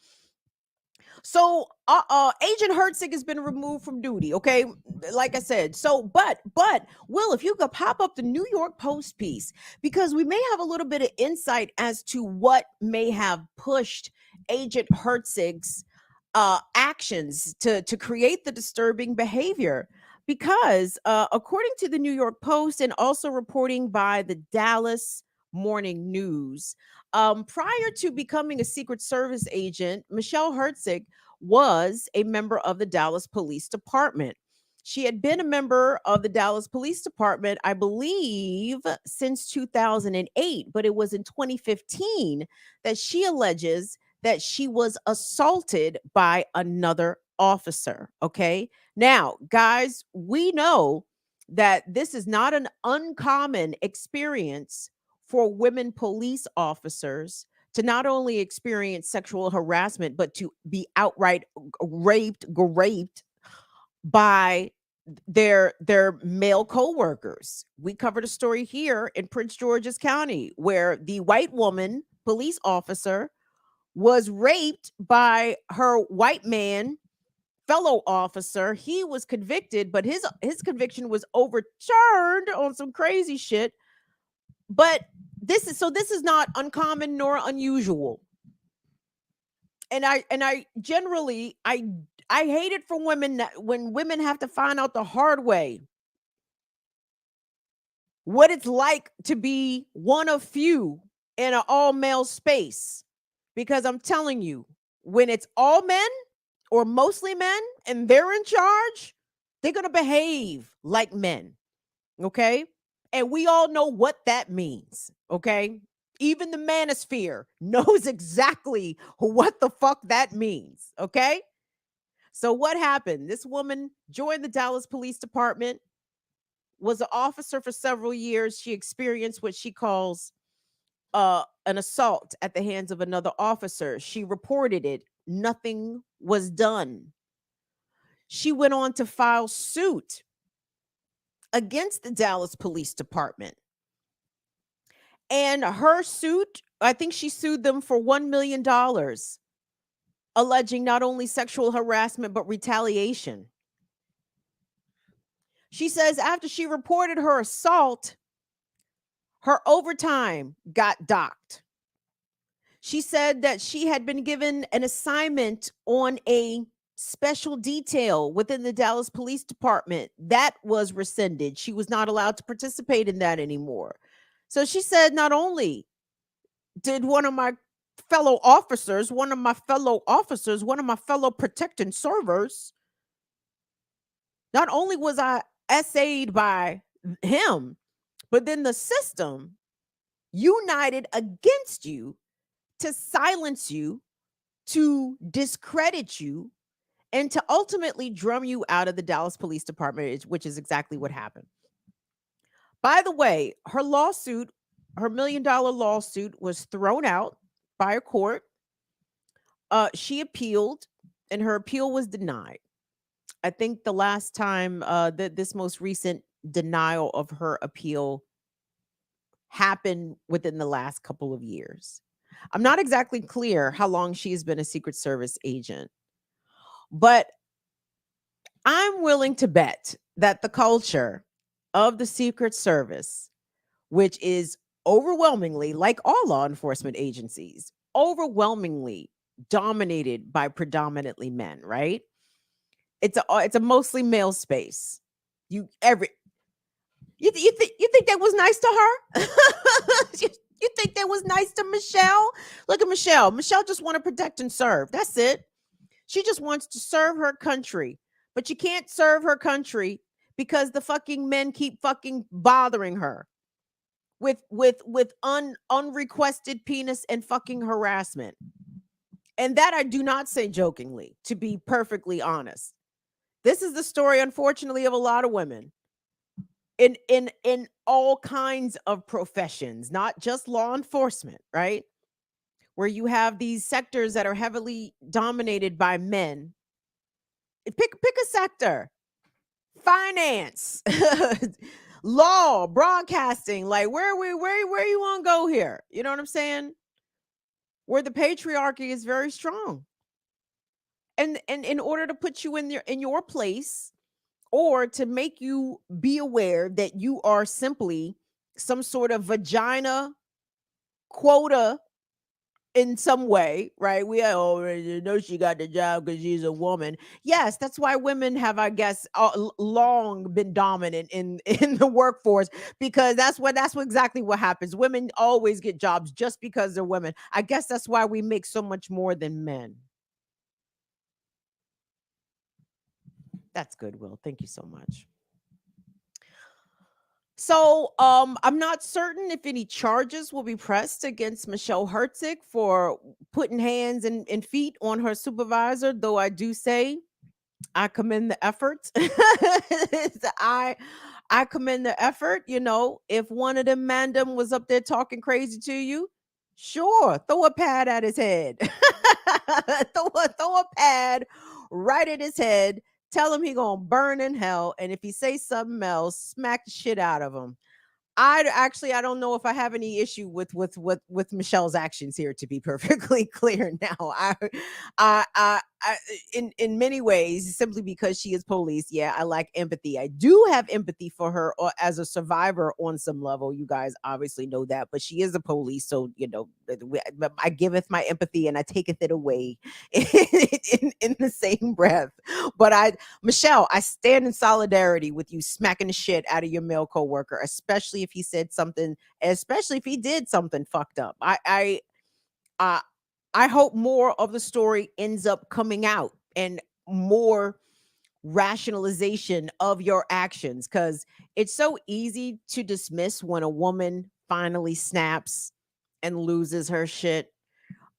So Agent Herzig has been removed from duty. Okay, like I said. So, but Will, if you could pop up the New York Post piece, because we may have a little bit of insight as to what may have pushed Agent Herzig's actions to create the disturbing behavior. Because according to the New York Post and also reporting by the Dallas Morning News, prior to becoming a Secret Service agent, Michelle Herzig was a member of the Dallas Police Department. She had been a member of the Dallas Police Department, I believe, since 2008, but it was in 2015 that she alleges that she was assaulted by another officer. Okay. Now, guys, we know that this is not an uncommon experience for women police officers to not only experience sexual harassment, but to be outright raped by their male co-workers. We covered a story here in Prince George's County where the white woman police officer was raped by her white man fellow officer. He was convicted, but his conviction was overturned on some crazy shit. But this is not uncommon nor unusual. And I generally I hate it for women when women have to find out the hard way what it's like to be one of few in an all male space. Because I'm telling you, when it's all men or mostly men and they're in charge, they're going to behave like men. Okay. And we all know what that means. Okay. Even the manosphere knows exactly what the fuck that means. Okay. So what happened? This woman joined the Dallas Police Department, was an officer for several years. She experienced what she calls an assault at the hands of another officer. She reported it. Nothing was done. She went on to file suit against the Dallas Police Department. And her suit, I think she sued them for $1 million, alleging not only sexual harassment, but retaliation. She says after she reported her assault, her overtime got docked. She said that she had been given an assignment on a special detail within the Dallas Police Department. That was rescinded. She was not allowed to participate in that anymore. So she said not only did one of my fellow protecting servers, not only was I essayed by him, but then the system united against you to silence you, to discredit you, and to ultimately drum you out of the Dallas Police Department, which is exactly what happened. By the way, her lawsuit, her $1 million lawsuit, was thrown out by a court. She appealed, and her appeal was denied. I think the last time this most recent denial of her appeal happened within the last couple of years. I'm not exactly clear how long she has been a Secret Service agent, but I'm willing to bet that the culture of the Secret Service, which is overwhelmingly, like all law enforcement agencies, overwhelmingly dominated by predominantly men, right? It's a mostly male space. You think that was nice to her? You think that was nice to Michelle? Look at Michelle. Michelle just want to protect and serve. That's it. She just wants to serve her country. But you can't serve her country because the fucking men keep fucking bothering her with unrequested penis and fucking harassment. And that I do not say jokingly, to be perfectly honest. This is the story, unfortunately, of a lot of women in all kinds of professions, not just law enforcement, right? Where you have these sectors that are heavily dominated by men. Pick a sector. Finance, law, broadcasting, like where you want to go here? You know what I'm saying? Where the patriarchy is very strong. And in order to put you in your place, or to make you be aware that you are simply some sort of vagina quota in some way, right? We already know she got the job because she's a woman. Yes, that's why women have, I guess, long been dominant in the workforce, because that's exactly what happens. Women always get jobs just because they're women. I guess that's why we make so much more than men. That's good, Will. Thank you so much. So I'm not certain if any charges will be pressed against Michelle Herzig for putting hands and feet on her supervisor, though I do say I commend the effort. I commend the effort. You know, if one of them mandem was up there talking crazy to you, sure, throw a pad at his head. throw a pad right at his head. Tell him he gonna burn in hell, and if he say something else, smack the shit out of him. I don't know if I have any issue with Michelle's actions here, to be perfectly clear. Now, I in many ways, simply because she is police. Yeah, I lack empathy. I do have empathy for her as a survivor on some level. You guys obviously know that, but she is a police, so you know I giveth my empathy and I taketh it away in the same breath. But Michelle, I stand in solidarity with you smacking the shit out of your male coworker, especially if he said something, especially if he did something fucked up. I hope more of the story ends up coming out and more rationalization of your actions, because it's so easy to dismiss when a woman finally snaps and loses her shit.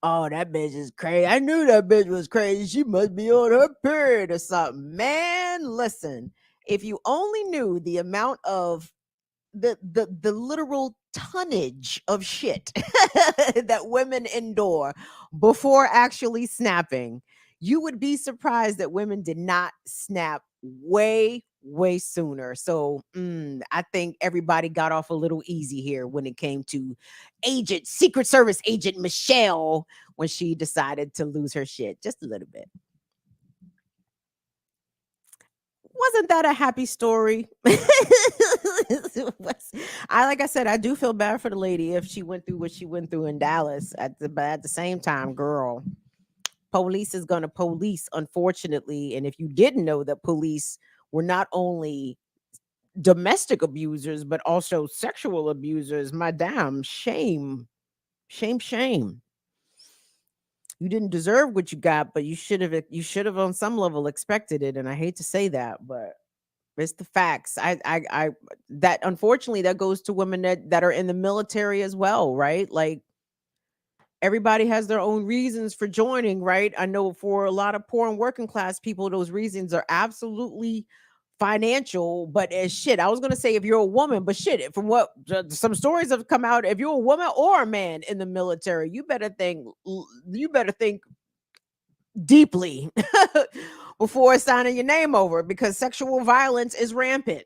Oh, that bitch is crazy. I knew that bitch was crazy. She must be on her period or something. Man, listen, if you only knew the amount of the literal tonnage of shit that women endure before actually snapping, you would be surprised that women did not snap way way sooner. So I think everybody got off a little easy here when it came to Secret Service agent Michelle when she decided to lose her shit just a little bit. Wasn't that a happy story? Like I said, I do feel bad for the lady if she went through what she went through in Dallas. But at the same time, girl, police is going to police, unfortunately. And if you didn't know that police were not only domestic abusers, but also sexual abusers, madame, shame, shame, shame. You didn't deserve what you got, but you should have on some level expected it. And I hate to say that, but it's the facts. I that unfortunately that goes to women that are in the military as well, right? Like everybody has their own reasons for joining, right? I know for a lot of poor and working class people, those reasons are absolutely financial. But as shit, I was gonna say if you're a woman, but shit, from what some stories have come out, if you're a woman or a man in the military, you better think deeply before signing your name over, because sexual violence is rampant.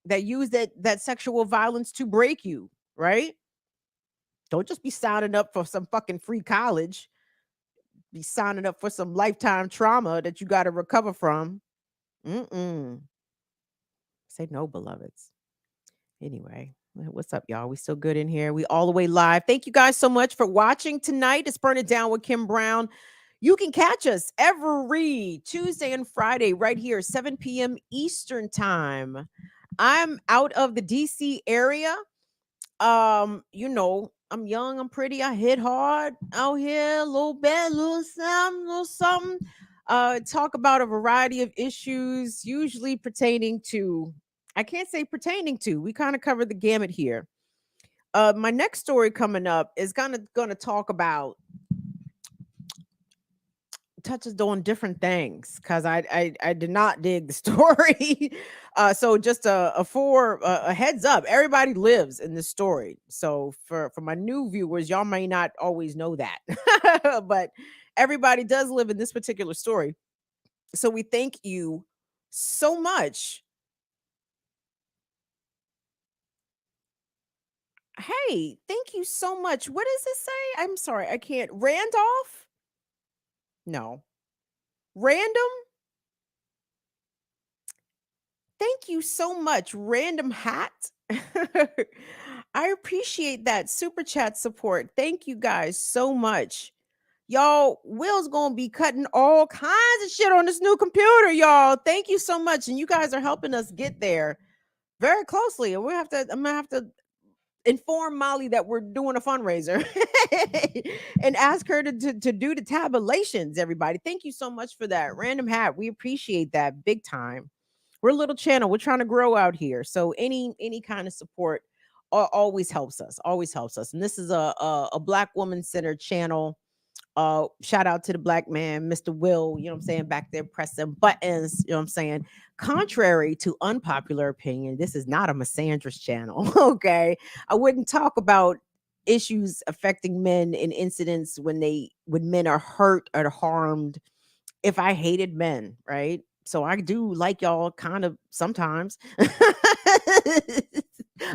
That use that sexual violence to break you, right? Don't just be signing up for some fucking free college. Be signing up for some lifetime trauma that you got to recover from. Say no, beloveds. Anyway, what's up, y'all? We still good in here. We all the way live. Thank you guys so much for watching tonight. It's Burn It Down with Kim Brown. You can catch us every Tuesday and Friday right here, 7 p.m. Eastern time. I'm out of the DC area. I'm young, I'm pretty, I hit hard out here, a little bit, little something. Talk about a variety of issues, usually pertaining to, I can't say pertaining to, we kind of cover the gamut here. My next story coming up is gonna talk about touches on different things because I did not dig the story. So just a heads up, everybody lives in this story. So for my new viewers, y'all may not always know that, but everybody does live in this particular story. So we thank you so much. Hey, thank you so much. What does it say? I'm sorry, I can't. Randolph? No. Random? Thank you so much, Random Hat. I appreciate that super chat support. Thank you guys so much. Y'all, Will's gonna be cutting all kinds of shit on this new computer, y'all. Thank you so much. And you guys are helping us get there very closely. And I'm gonna have to inform Molly that we're doing a fundraiser and ask her to do the tabulations, everybody. Thank you so much for that. Random Hat, we appreciate that big time. We're a little channel. We're trying to grow out here. So any kind of support always helps us. Always helps us. And this is a Black woman centered channel. Shout out to the Black man, Mr. Will, you know what I'm saying, back there pressing buttons, you know what I'm saying. Contrary to unpopular opinion, this is not a misandrist channel. Okay. I wouldn't talk about issues affecting men in incidents when men are hurt or harmed if I hated men, right? So I do like y'all kind of sometimes.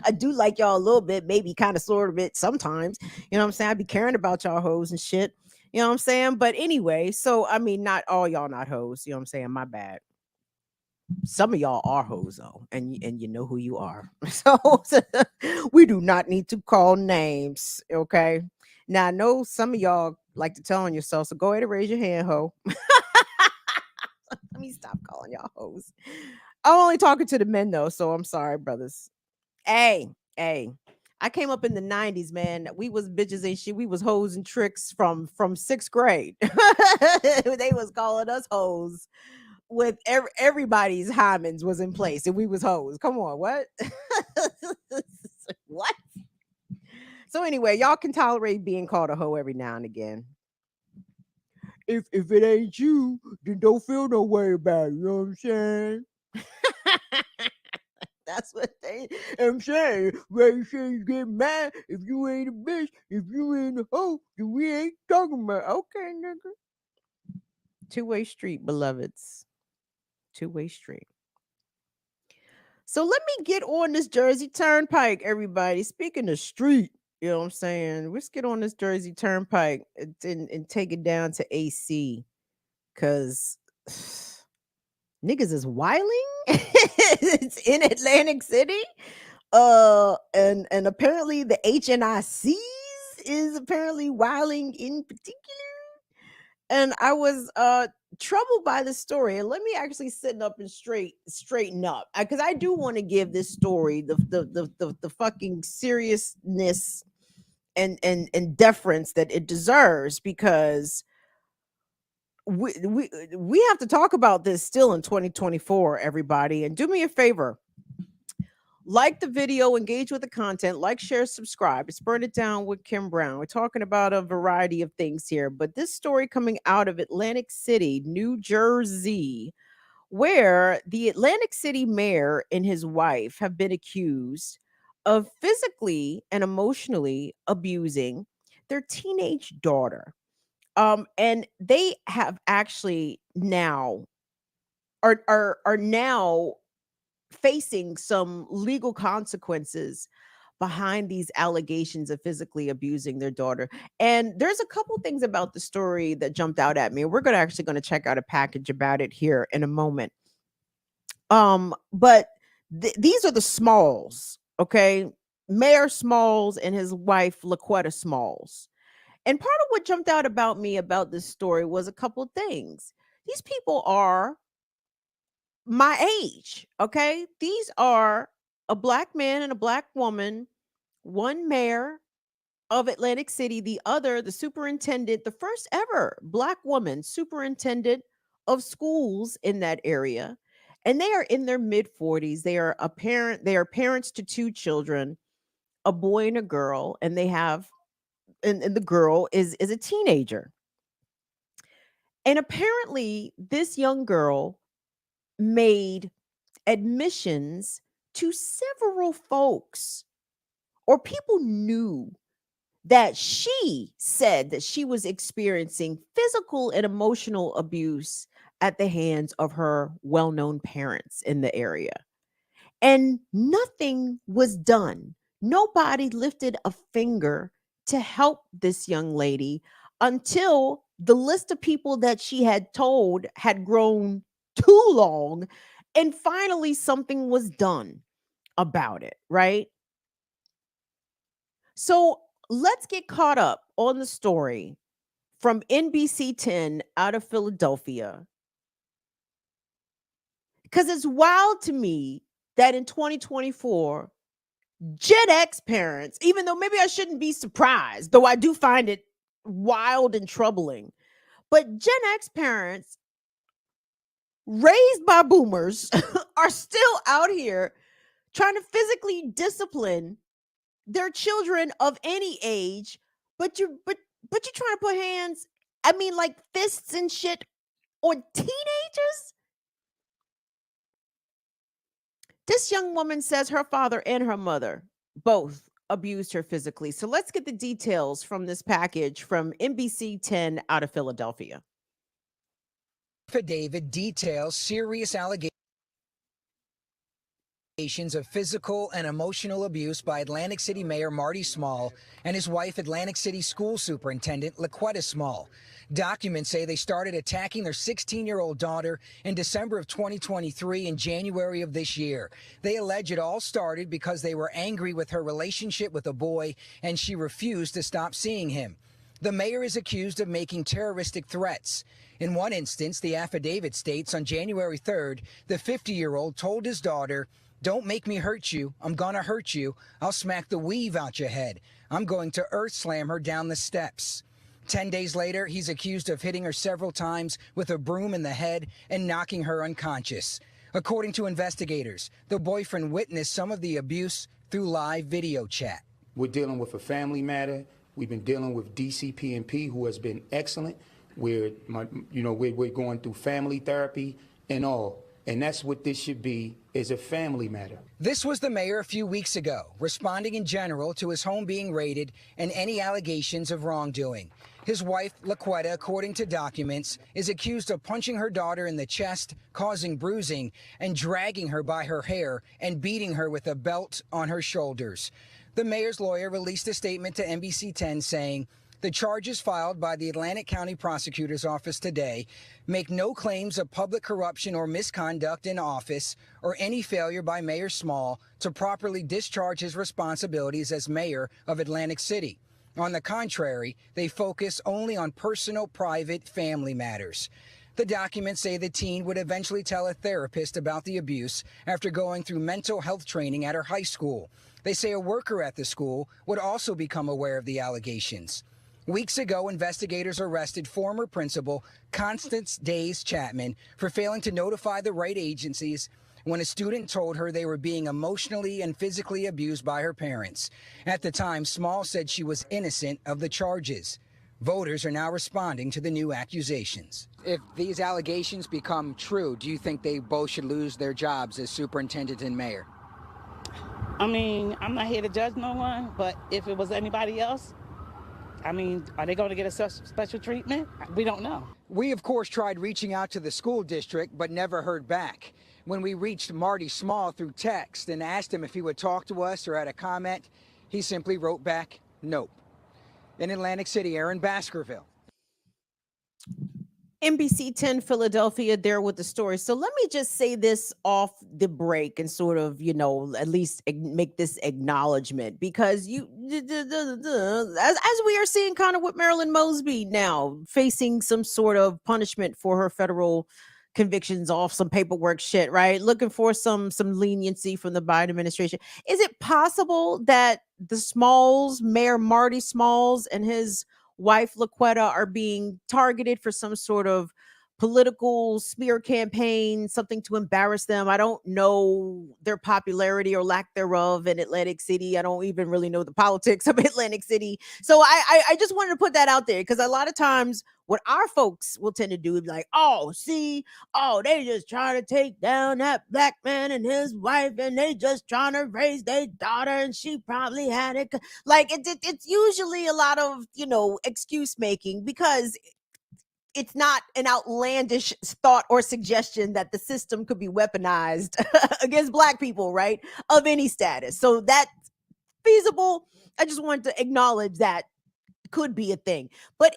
I do like y'all a little bit, maybe kind of sort of bit sometimes. You know what I'm saying? I be caring about y'all hoes and shit. You know what I'm saying? But anyway, so I mean, not all y'all not hoes. You know what I'm saying? My bad. Some of y'all are hoes though, and you know who you are. So we do not need to call names, okay? Now I know some of y'all like to tell on yourself, so go ahead and raise your hand, ho. Let me stop calling y'all hoes. I'm only talking to the men though, so I'm sorry, brothers. Hey, I came up in the 90s, man. We was bitches and shit. We was hoes and tricks from 6th grade. They was calling us hoes with everybody's hymens was in place and we was hoes. Come on, what? What? So anyway, y'all can tolerate being called a hoe every now and again. If it ain't you, then don't feel no way about it. You know what I'm saying? That's what I'm saying. Ray says get mad if you ain't a bitch. If you ain't a hoe, then we ain't talking about. Okay, nigga. Two-way street, beloveds. Two-way street. So let me get on this Jersey Turnpike, everybody. Speaking of street, you know what I'm saying? Let's get on this Jersey Turnpike and take it down to AC. Cause niggas is wiling. It's in Atlantic City. And apparently the HNICs is apparently wiling in particular. And I was troubled by the story. And let me actually sit up and straighten up, because I do want to give this story the fucking seriousness and deference that it deserves, because we have to talk about this still in 2024, everybody. And do me a favor, like the video, engage with the content, like, share, subscribe. It's Burn It Down with Kim Brown. We're talking about a variety of things here, but this story coming out of Atlantic City, New Jersey, where the Atlantic City mayor and his wife have been accused of physically and emotionally abusing their teenage daughter. And they have actually now are now facing some legal consequences behind these allegations of physically abusing their daughter. And there's a couple things about the story that jumped out at me. We're going to check out a package about it here in a moment. But these are the Smalls, okay? Mayor Smalls and his wife Laquetta Smalls. And part of what jumped out about me about this story was a couple things. These people are my age, okay? These are a black man and a black woman, one mayor of Atlantic City, the other, the superintendent, the first ever black woman superintendent of schools in that area. And they are in their mid 40s. They are parents to two children, a boy and a girl, and they have and the girl is a teenager. And apparently this young girl made admissions to several folks, or people knew that she said that she was experiencing physical and emotional abuse at the hands of her well-known parents in the area. And nothing was done. Nobody lifted a finger to help this young lady until the list of people that she had told had grown too long, and finally something was done about it, right? So let's get caught up on the story from NBC 10 out of Philadelphia. Because it's wild to me that in 2024, Gen X parents, even though maybe I shouldn't be surprised, though I do find it wild and troubling, but Gen X parents raised by boomers are still out here trying to physically discipline their children of any age, but you're trying to put hands, I mean, like fists and shit on teenagers. This young woman says her father and her mother both abused her physically. So let's get the details from this package from NBC 10 out of Philadelphia. Affidavit details serious allegations of physical and emotional abuse by Atlantic City Mayor Marty Small and his wife, Atlantic City School Superintendent Laquetta Small. Documents say they started attacking their 16-year-old daughter in December of 2023 and January of this year. They allege it all started because they were angry with her relationship with a boy and she refused to stop seeing him. The mayor is accused of making terroristic threats. In one instance, the affidavit states on January 3rd, the 50-year-old told his daughter, "Don't make me hurt you. I'm gonna hurt you. I'll smack the weave out your head. I'm going to earth slam her down the steps." 10 days later, he's accused of hitting her several times with a broom in the head and knocking her unconscious. According to investigators, the boyfriend witnessed some of the abuse through live video chat. We're dealing with a family matter. We've been dealing with DCP&P, who has been excellent. We're going through family therapy and all. And that's what this should be, is a family matter. This was the mayor a few weeks ago, responding in general to his home being raided and any allegations of wrongdoing. His wife, Laquetta, according to documents, is accused of punching her daughter in the chest, causing bruising, and dragging her by her hair and beating her with a belt on her shoulders. The mayor's lawyer released a statement to NBC 10 saying, the charges filed by the Atlantic County Prosecutor's Office today make no claims of public corruption or misconduct in office or any failure by Mayor Small to properly discharge his responsibilities as mayor of Atlantic City. On the contrary, they focus only on personal, private, family matters. The documents say the teen would eventually tell a therapist about the abuse after going through mental health training at her high school. They say a worker at the school would also become aware of the allegations. Weeks ago, investigators arrested former principal Constance Days Chapman for failing to notify the right agencies when a student told her they were being emotionally and physically abused by her parents. At the time, Small said she was innocent of the charges. Voters are now responding to the new accusations. If these allegations become true, do you think they both should lose their jobs as superintendent and mayor? I mean, I'm not here to judge no one, but if it was anybody else, I mean, are they going to get a special treatment? We don't know. We, of course, tried reaching out to the school district, but never heard back. When we reached Marty Small through text and asked him if he would talk to us or had a comment, he simply wrote back, nope. In Atlantic City, Aaron Baskerville. NBC 10 Philadelphia there with the story. So let me just say this off the break and sort of, at least make this acknowledgement, because as we are seeing kind of with Marilyn Mosby now facing some sort of punishment for her federal convictions off some paperwork shit, right? Looking for some leniency from the Biden administration. Is it possible that the Smalls, Mayor Marty Smalls, and his wife Laquetta are being targeted for some sort of political smear campaign, something to embarrass them? I don't know their popularity or lack thereof in Atlantic City. I don't even really know the politics of Atlantic City. So I just wanted to put that out there, because a lot of times what our folks will tend to do is be like, oh, they just trying to take down that black man and his wife, and they just trying to raise their daughter, and she probably had it. Like it's usually a lot of, excuse making, because it's not an outlandish thought or suggestion that the system could be weaponized against black people, right? Of any status. So that's feasible. I just wanted to acknowledge that could be a thing. But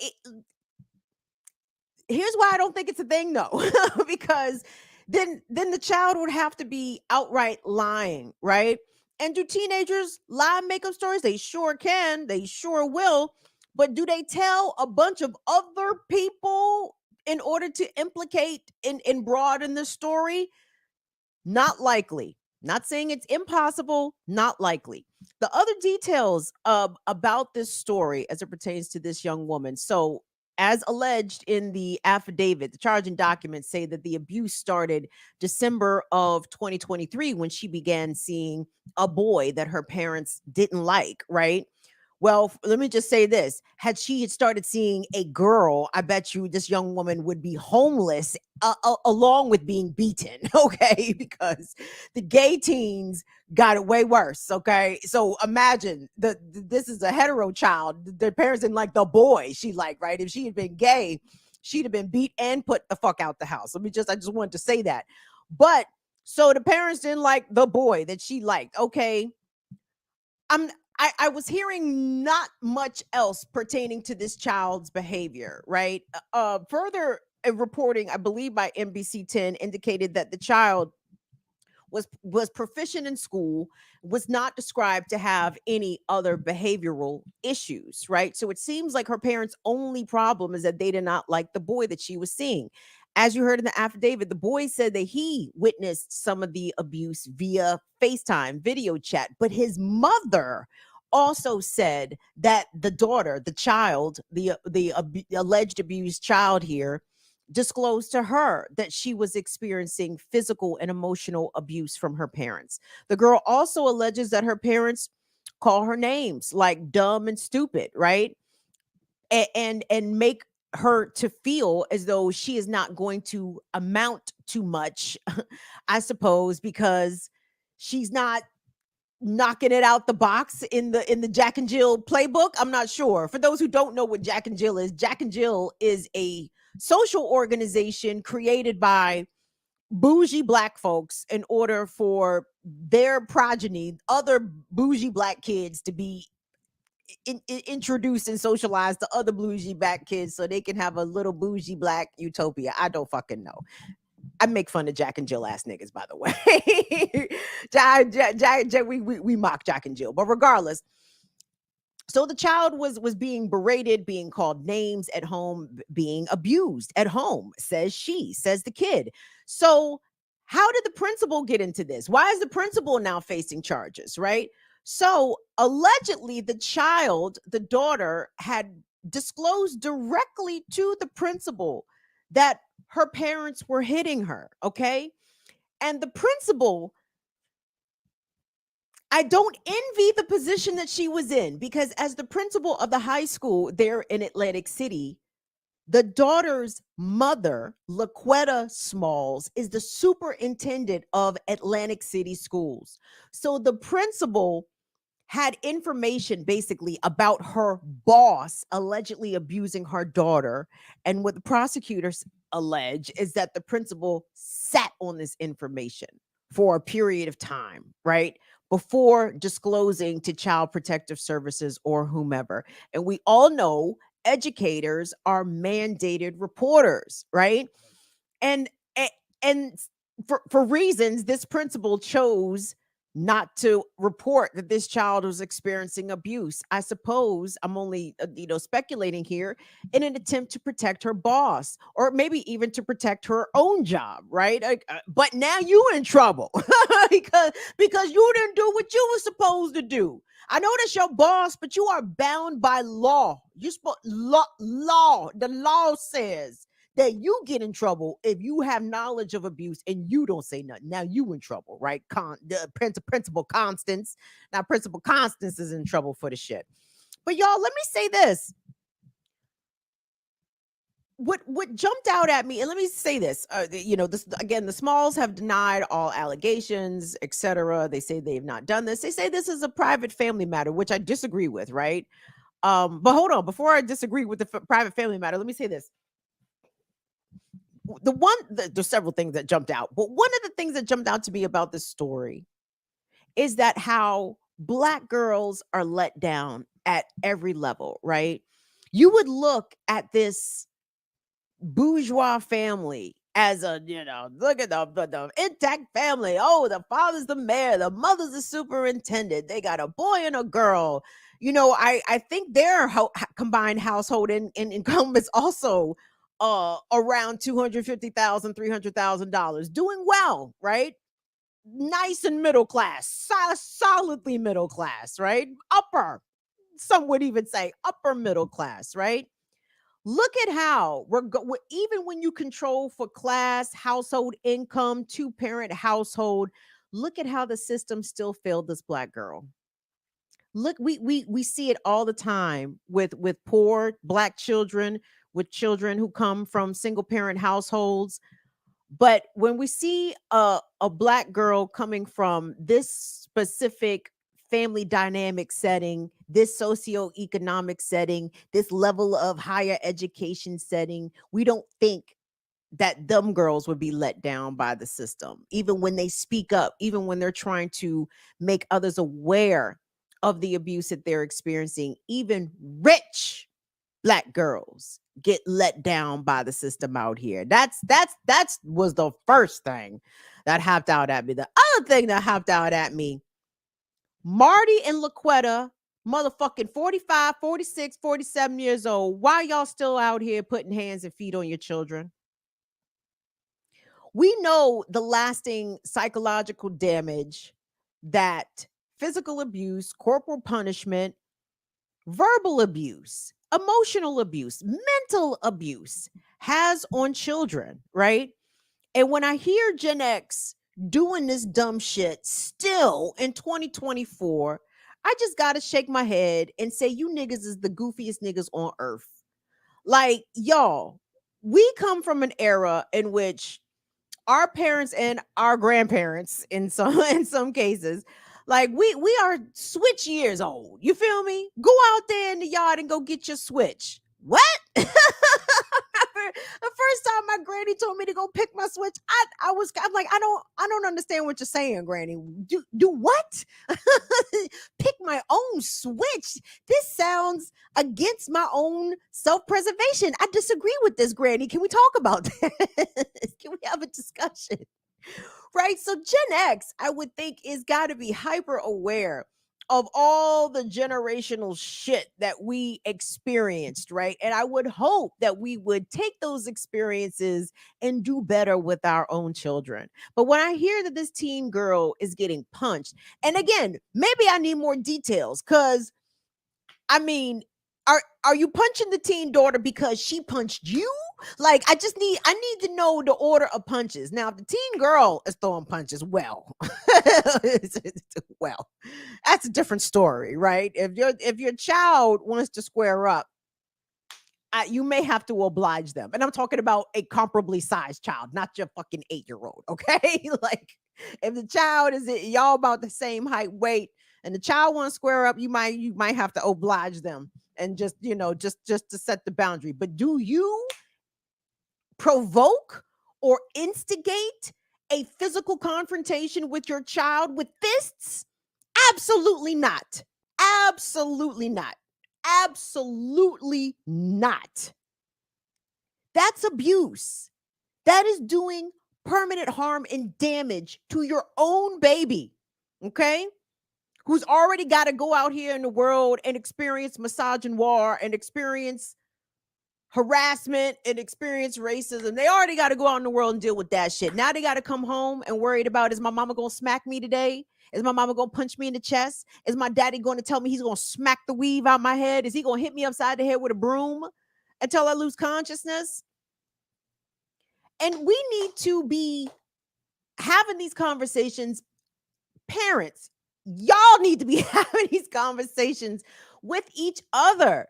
here's why I don't think it's a thing, though, because then the child would have to be outright lying, right? And do teenagers lie and make up stories? They sure can. They sure will. But do they tell a bunch of other people in order to implicate and broaden the story? Not likely. Not saying it's impossible, not likely. The other details about this story as it pertains to this young woman. So, as alleged in the affidavit, the charging documents say that the abuse started December of 2023 when she began seeing a boy that her parents didn't like, right? Well, let me just say this. Had she started seeing a girl, I bet you this young woman would be homeless along with being beaten, okay? Because the gay teens got it way worse, okay? So imagine this is a hetero child. Their parents didn't like the boy she liked, right? If she had been gay, she'd have been beat and put the fuck out the house. I just wanted to say that. But so the parents didn't like the boy that she liked, okay? I was hearing not much else pertaining to this child's behavior, right? Further reporting, I believe by NBC 10, indicated that the child was proficient in school, was not described to have any other behavioral issues, right? So it seems like her parents' only problem is that they did not like the boy that she was seeing. As you heard in the affidavit, the boy said that he witnessed some of the abuse via FaceTime video chat, but his mother also said that the daughter, the child, the alleged abused child here, disclosed to her that she was experiencing physical and emotional abuse from her parents. The girl also alleges that her parents call her names like dumb and stupid, right? And make her to feel as though she is not going to amount to much, I suppose, because she's not knocking it out the box in the Jack and Jill playbook. I'm not sure. For those who don't know what Jack and Jill is a social organization created by bougie black folks in order for their progeny, other bougie black kids, to be introduced and socialized to other bougie black kids so they can have a little bougie black utopia. I don't fucking know. I make fun of Jack and Jill ass niggas, by the way. We mock Jack and Jill, but regardless. So the child was being berated, being called names at home, being abused at home, says the kid. So how did the principal get into this? Why is the principal now facing charges, right? So allegedly the daughter had disclosed directly to the principal that her parents were hitting her, okay? And the principal, I don't envy the position that she was in, because as the principal of the high school there in Atlantic City, the daughter's mother, Laquetta Smalls, is the superintendent of Atlantic City schools. So the principal had information basically about her boss allegedly abusing her daughter. And what the prosecutors allege is that the principal sat on this information for a period of time, right? Before disclosing to Child Protective Services or whomever. And we all know educators are mandated reporters, right? And for reasons, this principal chose not to report that this child was experiencing abuse. I suppose I'm only speculating here, in an attempt to protect her boss, or maybe even to protect her own job, right? But now you in trouble because you didn't do what you were supposed to do. I know that's your boss, but you are bound by law. Law. The law says that you get in trouble if you have knowledge of abuse and you don't say nothing. Now you in trouble, right? Principal Constance. Now Principal Constance is in trouble for the shit. But y'all, let me say this. What jumped out at me, and let me say this, this again, the Smalls have denied all allegations, etc. They say they've not done this. They say this is a private family matter, which I disagree with, right? But hold on, before I disagree with the private family matter, let me say this. There's several things that jumped out, but one of the things that jumped out to me about this story is that how Black girls are let down at every level, right? You would look at this bourgeois family as a, look at the intact family. Oh, the father's the mayor, the mother's the superintendent. They got a boy and a girl. I think their combined household income is also around $250,000, $300,000, doing well, right? Nice and middle class, solidly middle class, right? Upper, some would even say upper middle class, right? Look at how even when you control for class, household income, two-parent household, look at how the system still failed this Black girl. Look, we see it all the time with poor Black children, with children who come from single parent households. But when we see a Black girl coming from this specific family dynamic setting, this socioeconomic setting, this level of higher education setting, we don't think that them girls would be let down by the system, even when they speak up, even when they're trying to make others aware of the abuse that they're experiencing. Even rich Black girls get let down by the system out here. That was the first thing that hopped out at me. The other thing that hopped out at me, Marty and Laquetta, motherfucking 45, 46, 47 years old. Why y'all still out here putting hands and feet on your children? We know the lasting psychological damage that physical abuse, corporal punishment, verbal abuse, emotional abuse, mental abuse has on children, right? And when I hear Gen X doing this dumb shit still in 2024, I just gotta shake my head and say, you niggas is the goofiest niggas on earth. Like, y'all, we come from an era in which our parents and our grandparents in some cases, Like we are switch years old. You feel me? Go out there in the yard and go get your switch. What? The first time my granny told me to go pick my switch, I'm like, I don't understand what you're saying, Granny. Do what? Pick my own switch. This sounds against my own self-preservation. I disagree with this, Granny. Can we talk about that? Can we have a discussion? Right? So Gen X, I would think, is got to be hyper aware of all the generational shit that we experienced, right? And I would hope that we would take those experiences and do better with our own children. But when I hear that this teen girl is getting punched, and again, maybe I need more details, because I mean, are you punching the teen daughter because she punched you? Like, I need to know the order of punches. Now, if the teen girl is throwing punches, well, well, that's a different story, right? If your child wants to square up, you may have to oblige them. And I'm talking about a comparably sized child, not your fucking 8-year-old. Okay. Like, if the child is y'all about the same height, weight, and the child wants to square up, you might have to oblige them and just to set the boundary. But do you provoke or instigate a physical confrontation with your child with fists? Absolutely not. Absolutely not. Absolutely not. That's abuse. That is doing permanent harm and damage to your own baby, okay? Who's already got to go out here in the world and experience misogynoir and experience harassment and experience racism. They already got to go out in the world and deal with that shit. Now they got to come home and worried about, is my mama going to smack me today? Is my mama going to punch me in the chest? Is my daddy going to tell me he's going to smack the weave out my head? Is he going to hit me upside the head with a broom until I lose consciousness? And we need to be having these conversations. Parents, y'all need to be having these conversations with each other.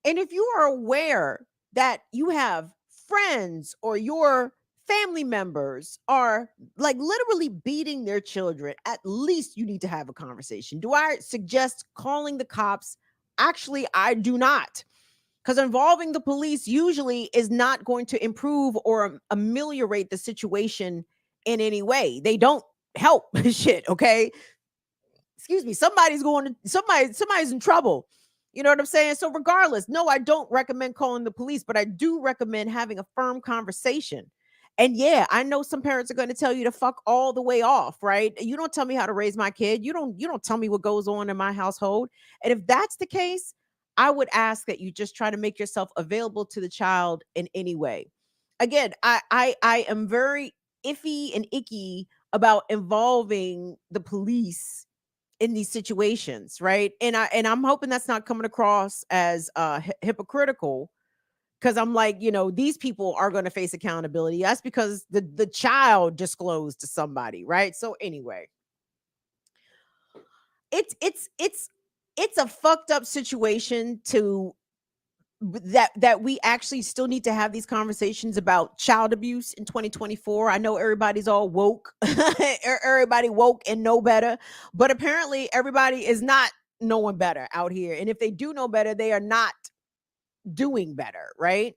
And if you are aware that you have friends or your family members are like literally beating their children, at least you need to have a conversation. Do I suggest calling the cops? Actually, I do not, because involving the police usually is not going to improve or ameliorate the situation in any way. They don't help shit, okay? Excuse me, somebody's in trouble. You know what I'm saying? So regardless, no, I don't recommend calling the police, but I do recommend having a firm conversation. And yeah, I know some parents are going to tell you to fuck all the way off, right? You don't tell me how to raise my kid. You don't tell me what goes on in my household. And if that's the case, I would ask that you just try to make yourself available to the child in any way. Again, I am very iffy and icky about involving the police in these situations, right? And I'm hoping that's not coming across as hypocritical, because I'm like, these people are going to face accountability. That's because the child disclosed to somebody, right? So anyway, it's a fucked up situation that we actually still need to have these conversations about child abuse in 2024. I know everybody's all woke. Everybody woke and know better, but apparently everybody is not knowing better out here. And if they do know better, they are not doing better, right?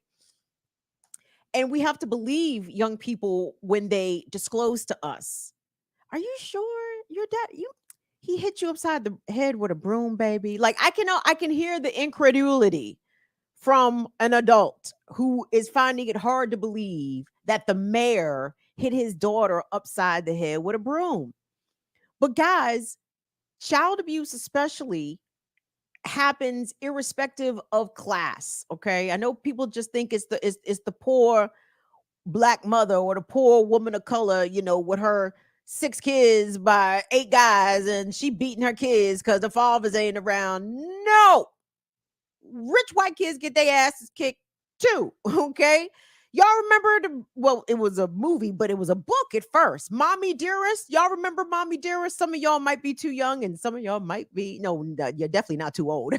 And we have to believe young people when they disclose to us. Are you sure your dad, he hit you upside the head with a broom, baby? Like, I can hear the incredulity from an adult who is finding it hard to believe that the mayor hit his daughter upside the head with a broom. But guys, child abuse especially happens irrespective of class. Okay, I know people just think it's the poor black mother or the poor woman of color, with her 6 kids by 8 guys, and she beating her kids because the fathers ain't around. No, rich white kids get their asses kicked too. Okay, y'all remember it was a movie, but it was a book at first. Mommy Dearest. Y'all remember Mommy Dearest? Some of y'all might be too young, and some of y'all might be. No, you're definitely not too old.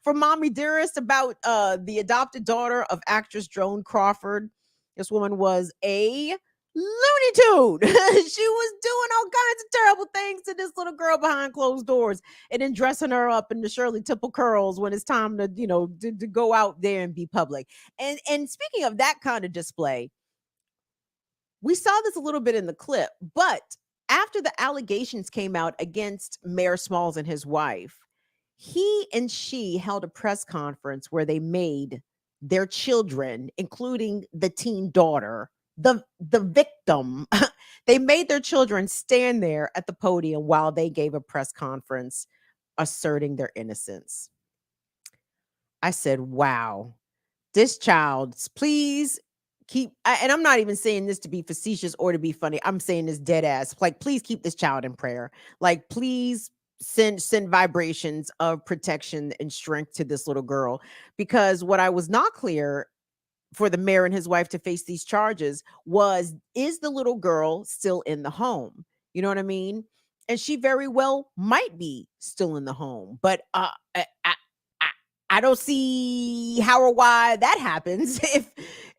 For Mommy Dearest, about the adopted daughter of actress Joan Crawford. This woman was a Looney Tune. She was doing all kinds of terrible things to this little girl behind closed doors, and then dressing her up in the Shirley Temple curls when it's time to, to go out there and be public. And speaking of that kind of display, we saw this a little bit in the clip, but after the allegations came out against Mayor Smalls and his wife, he and she held a press conference where they made their children, including the teen daughter, the victim, they made their children stand there at the podium while they gave a press conference asserting their innocence. I said, wow, this child, please and I'm not even saying this to be facetious or to be funny. I'm saying this dead ass. Like, please keep this child in prayer. Like, please send vibrations of protection and strength to this little girl. Because what I was not clear for the mayor and his wife to face these charges was, is the little girl still in the home? You know what I mean? And she very well might be still in the home, but I don't see how or why that happens.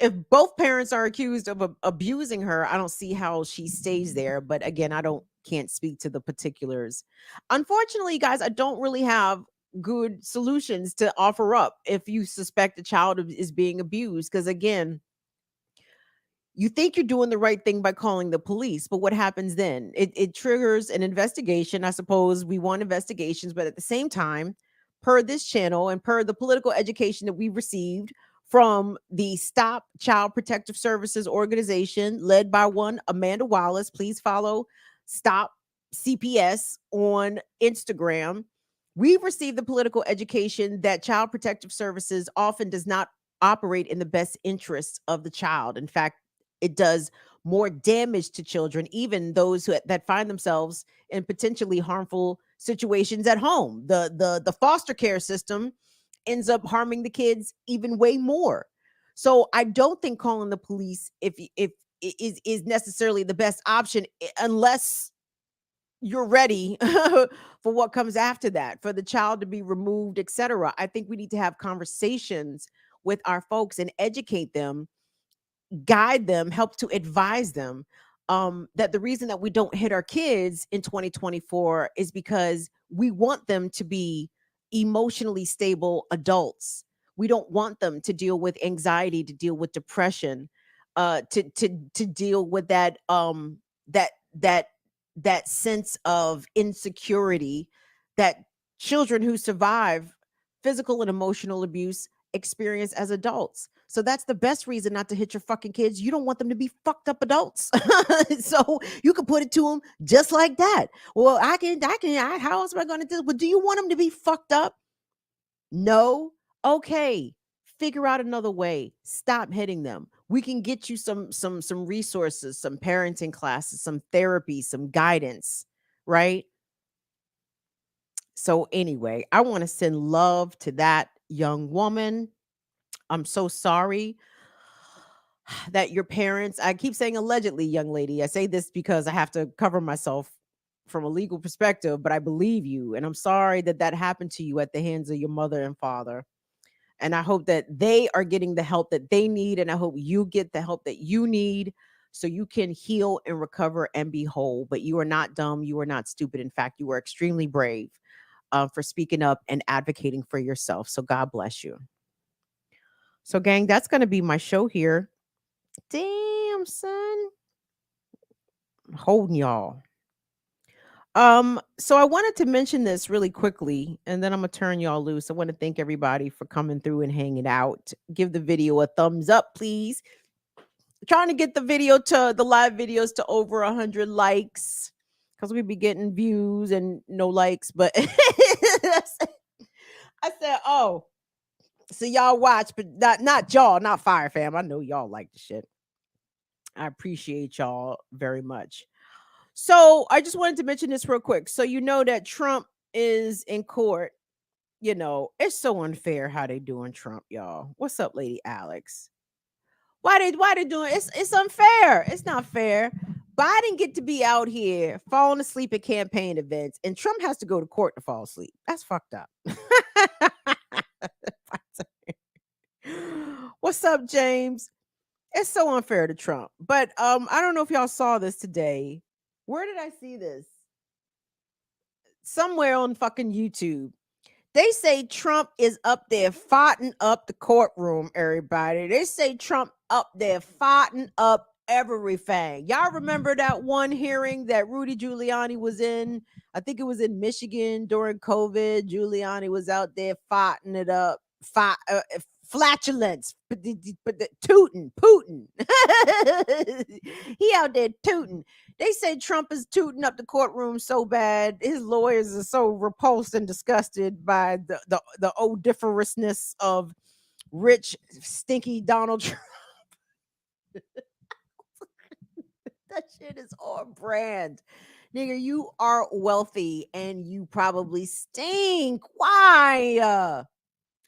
If both parents are accused of abusing her, I don't see how she stays there. But again, can't speak to the particulars. Unfortunately, guys, I don't really have good solutions to offer up if you suspect a child is being abused. Because again, you think you're doing the right thing by calling the police, but what happens then? It triggers an investigation. I suppose we want investigations, but at the same time, per this channel and per the political education that we received from the Stop Child Protective Services organization led by one Amanda Wallace, please follow Stop CPS on Instagram. We've received the political education that Child Protective Services often does not operate in the best interests of the child. In fact, it does more damage to children, even those that find themselves in potentially harmful situations at home. The foster care system ends up harming the kids even way more. So I don't think calling the police if is necessarily the best option unless you're ready for what comes after that, for the child to be removed, etc. I think we need to have conversations with our folks and educate them, guide them, help to advise them, that the reason that we don't hit our kids in 2024 is because we want them to be emotionally stable adults. We don't want them to deal with anxiety, to deal with depression, to deal with that that sense of insecurity that children who survive physical and emotional abuse experience as adults. So that's the best reason not to hit your fucking kids. You don't want them to be fucked up adults. So you can put it to them just like that. Well, how else am I going to do it? But do you want them to be fucked up? No. Okay. Figure out another way. Stop hitting them. We can get you some resources, some parenting classes, some therapy, some guidance, right? So anyway, I want to send love to that young woman. I'm so sorry that your parents, I keep saying allegedly, young lady. I say this because I have to cover myself from a legal perspective, but I believe you. And I'm sorry that that happened to you at the hands of your mother and father. And I hope that they are getting the help that they need. And I hope you get the help that you need so you can heal and recover and be whole. But you are not dumb. You are not stupid. In fact, you are extremely brave for speaking up and advocating for yourself. So God bless you. So, gang, that's going to be my show here. Damn, son. I'm holding y'all. So I wanted to mention this really quickly, and then I'm gonna turn y'all loose. I want to thank everybody for coming through and hanging out. Give the video a thumbs up, please. Trying to get the live videos to over 100 likes, because we be getting views and no likes. But I said, oh, so y'all watch, but not y'all, not Fire Fam. I know y'all like the shit. I appreciate y'all very much. So I just wanted to mention this real quick. So you know that Trump is in court. You know, it's so unfair how they doing Trump, y'all. What's up, Lady Alex? Why they doing it's unfair. It's not fair. Biden get to be out here falling asleep at campaign events, and Trump has to go to court to fall asleep. That's fucked up. What's up, James? It's so unfair to Trump. But I don't know if y'all saw this today. Where did I see this? Somewhere on fucking YouTube. They say Trump is up there fighting up the courtroom, everybody. They say Trump up there fighting up everything. Y'all remember that one hearing that Rudy Giuliani was in? I think it was in Michigan during COVID. Giuliani was out there fighting it up, flatulence, but tooting, Putin. He out there tooting. They say Trump is tooting up the courtroom so bad, his lawyers are so repulsed and disgusted by the odoriferousness of rich, stinky Donald Trump. That shit is on brand. Nigga, you are wealthy and you probably stink. Why?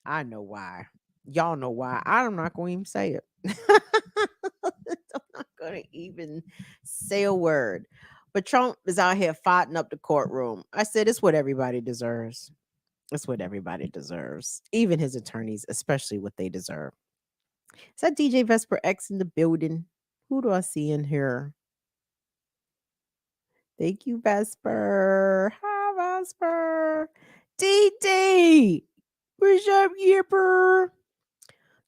I know why. Y'all know why. I'm not going to even say it. I'm not going to even say a word. But Trump is out here fighting up the courtroom. I said it's what everybody deserves. It's what everybody deserves. Even his attorneys, especially what they deserve. Is that DJ Vesper X in the building? Who do I see in here? Thank you, Vesper. Hi, Vesper. DD. What's up, Yipper?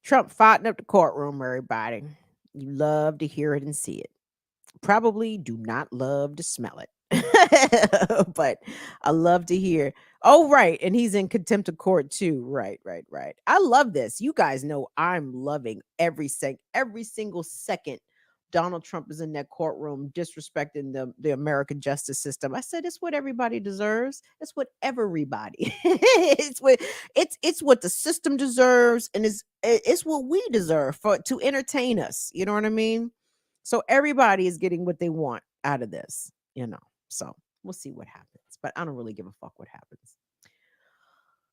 Trump fighting up the courtroom, everybody. You love to hear it and see it. Probably do not love to smell it. But I love to hear. Oh, right. And he's in contempt of court too. Right. I love this. You guys know I'm loving every single second Donald Trump is in that courtroom disrespecting the American justice system. I said it's what everybody deserves. It's what everybody. it's what the system deserves, and it's what we deserve to entertain us. You know what I mean? So everybody is getting what they want out of this, So we'll see what happens. But I don't really give a fuck what happens.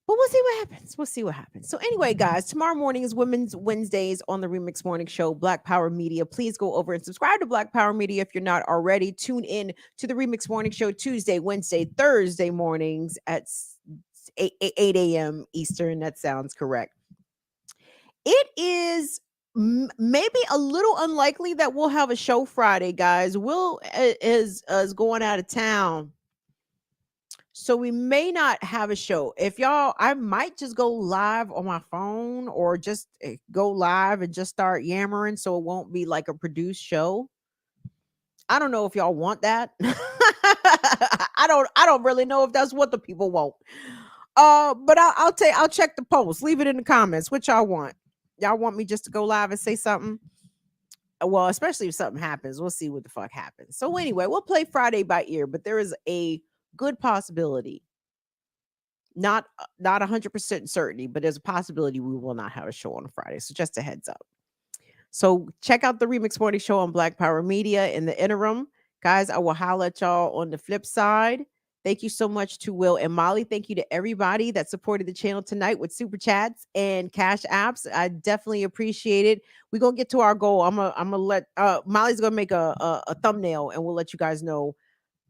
But we'll see what happens. So anyway, guys, tomorrow morning is Women's Wednesdays on the Remix Morning Show, Black Power Media. Please go over and subscribe to Black Power Media if you're not already. Tune in to the Remix Morning Show Tuesday, Wednesday, Thursday mornings at 8 a.m. Eastern. That sounds correct. It is maybe a little unlikely that we'll have a show Friday, guys. Will is going out of town. So we may not have a show. If y'all, I might just go live on my phone or just go live and just start yammering so it won't be like a produced show. I don't know if y'all want that. I don't really know if that's what the people want. But I'll check the post. Leave it in the comments. What y'all want? Y'all want me just to go live and say something? Well, especially if something happens, we'll see what the fuck happens. So anyway, we'll play Friday by ear, but there is a good possibility, not 100% certainty, but there's a possibility we will not have a show on Friday. So just a heads up. So check out the Remix Morning Show on Black Power Media in the interim. Guys, I will holler at y'all on the flip side. Thank you so much to Will and Molly. Thank you to everybody that supported the channel tonight with super chats and cash apps. I definitely appreciate it. We're going to get to our goal. I'm gonna let Molly's going to make a thumbnail and we'll let you guys know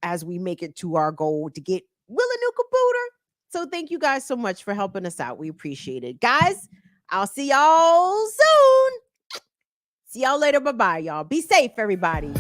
as we make it to our goal to get Will a new computer. So thank you guys so much for helping us out. We appreciate it. Guys, I'll see y'all soon. See y'all later. Bye-bye, y'all. Be safe, everybody.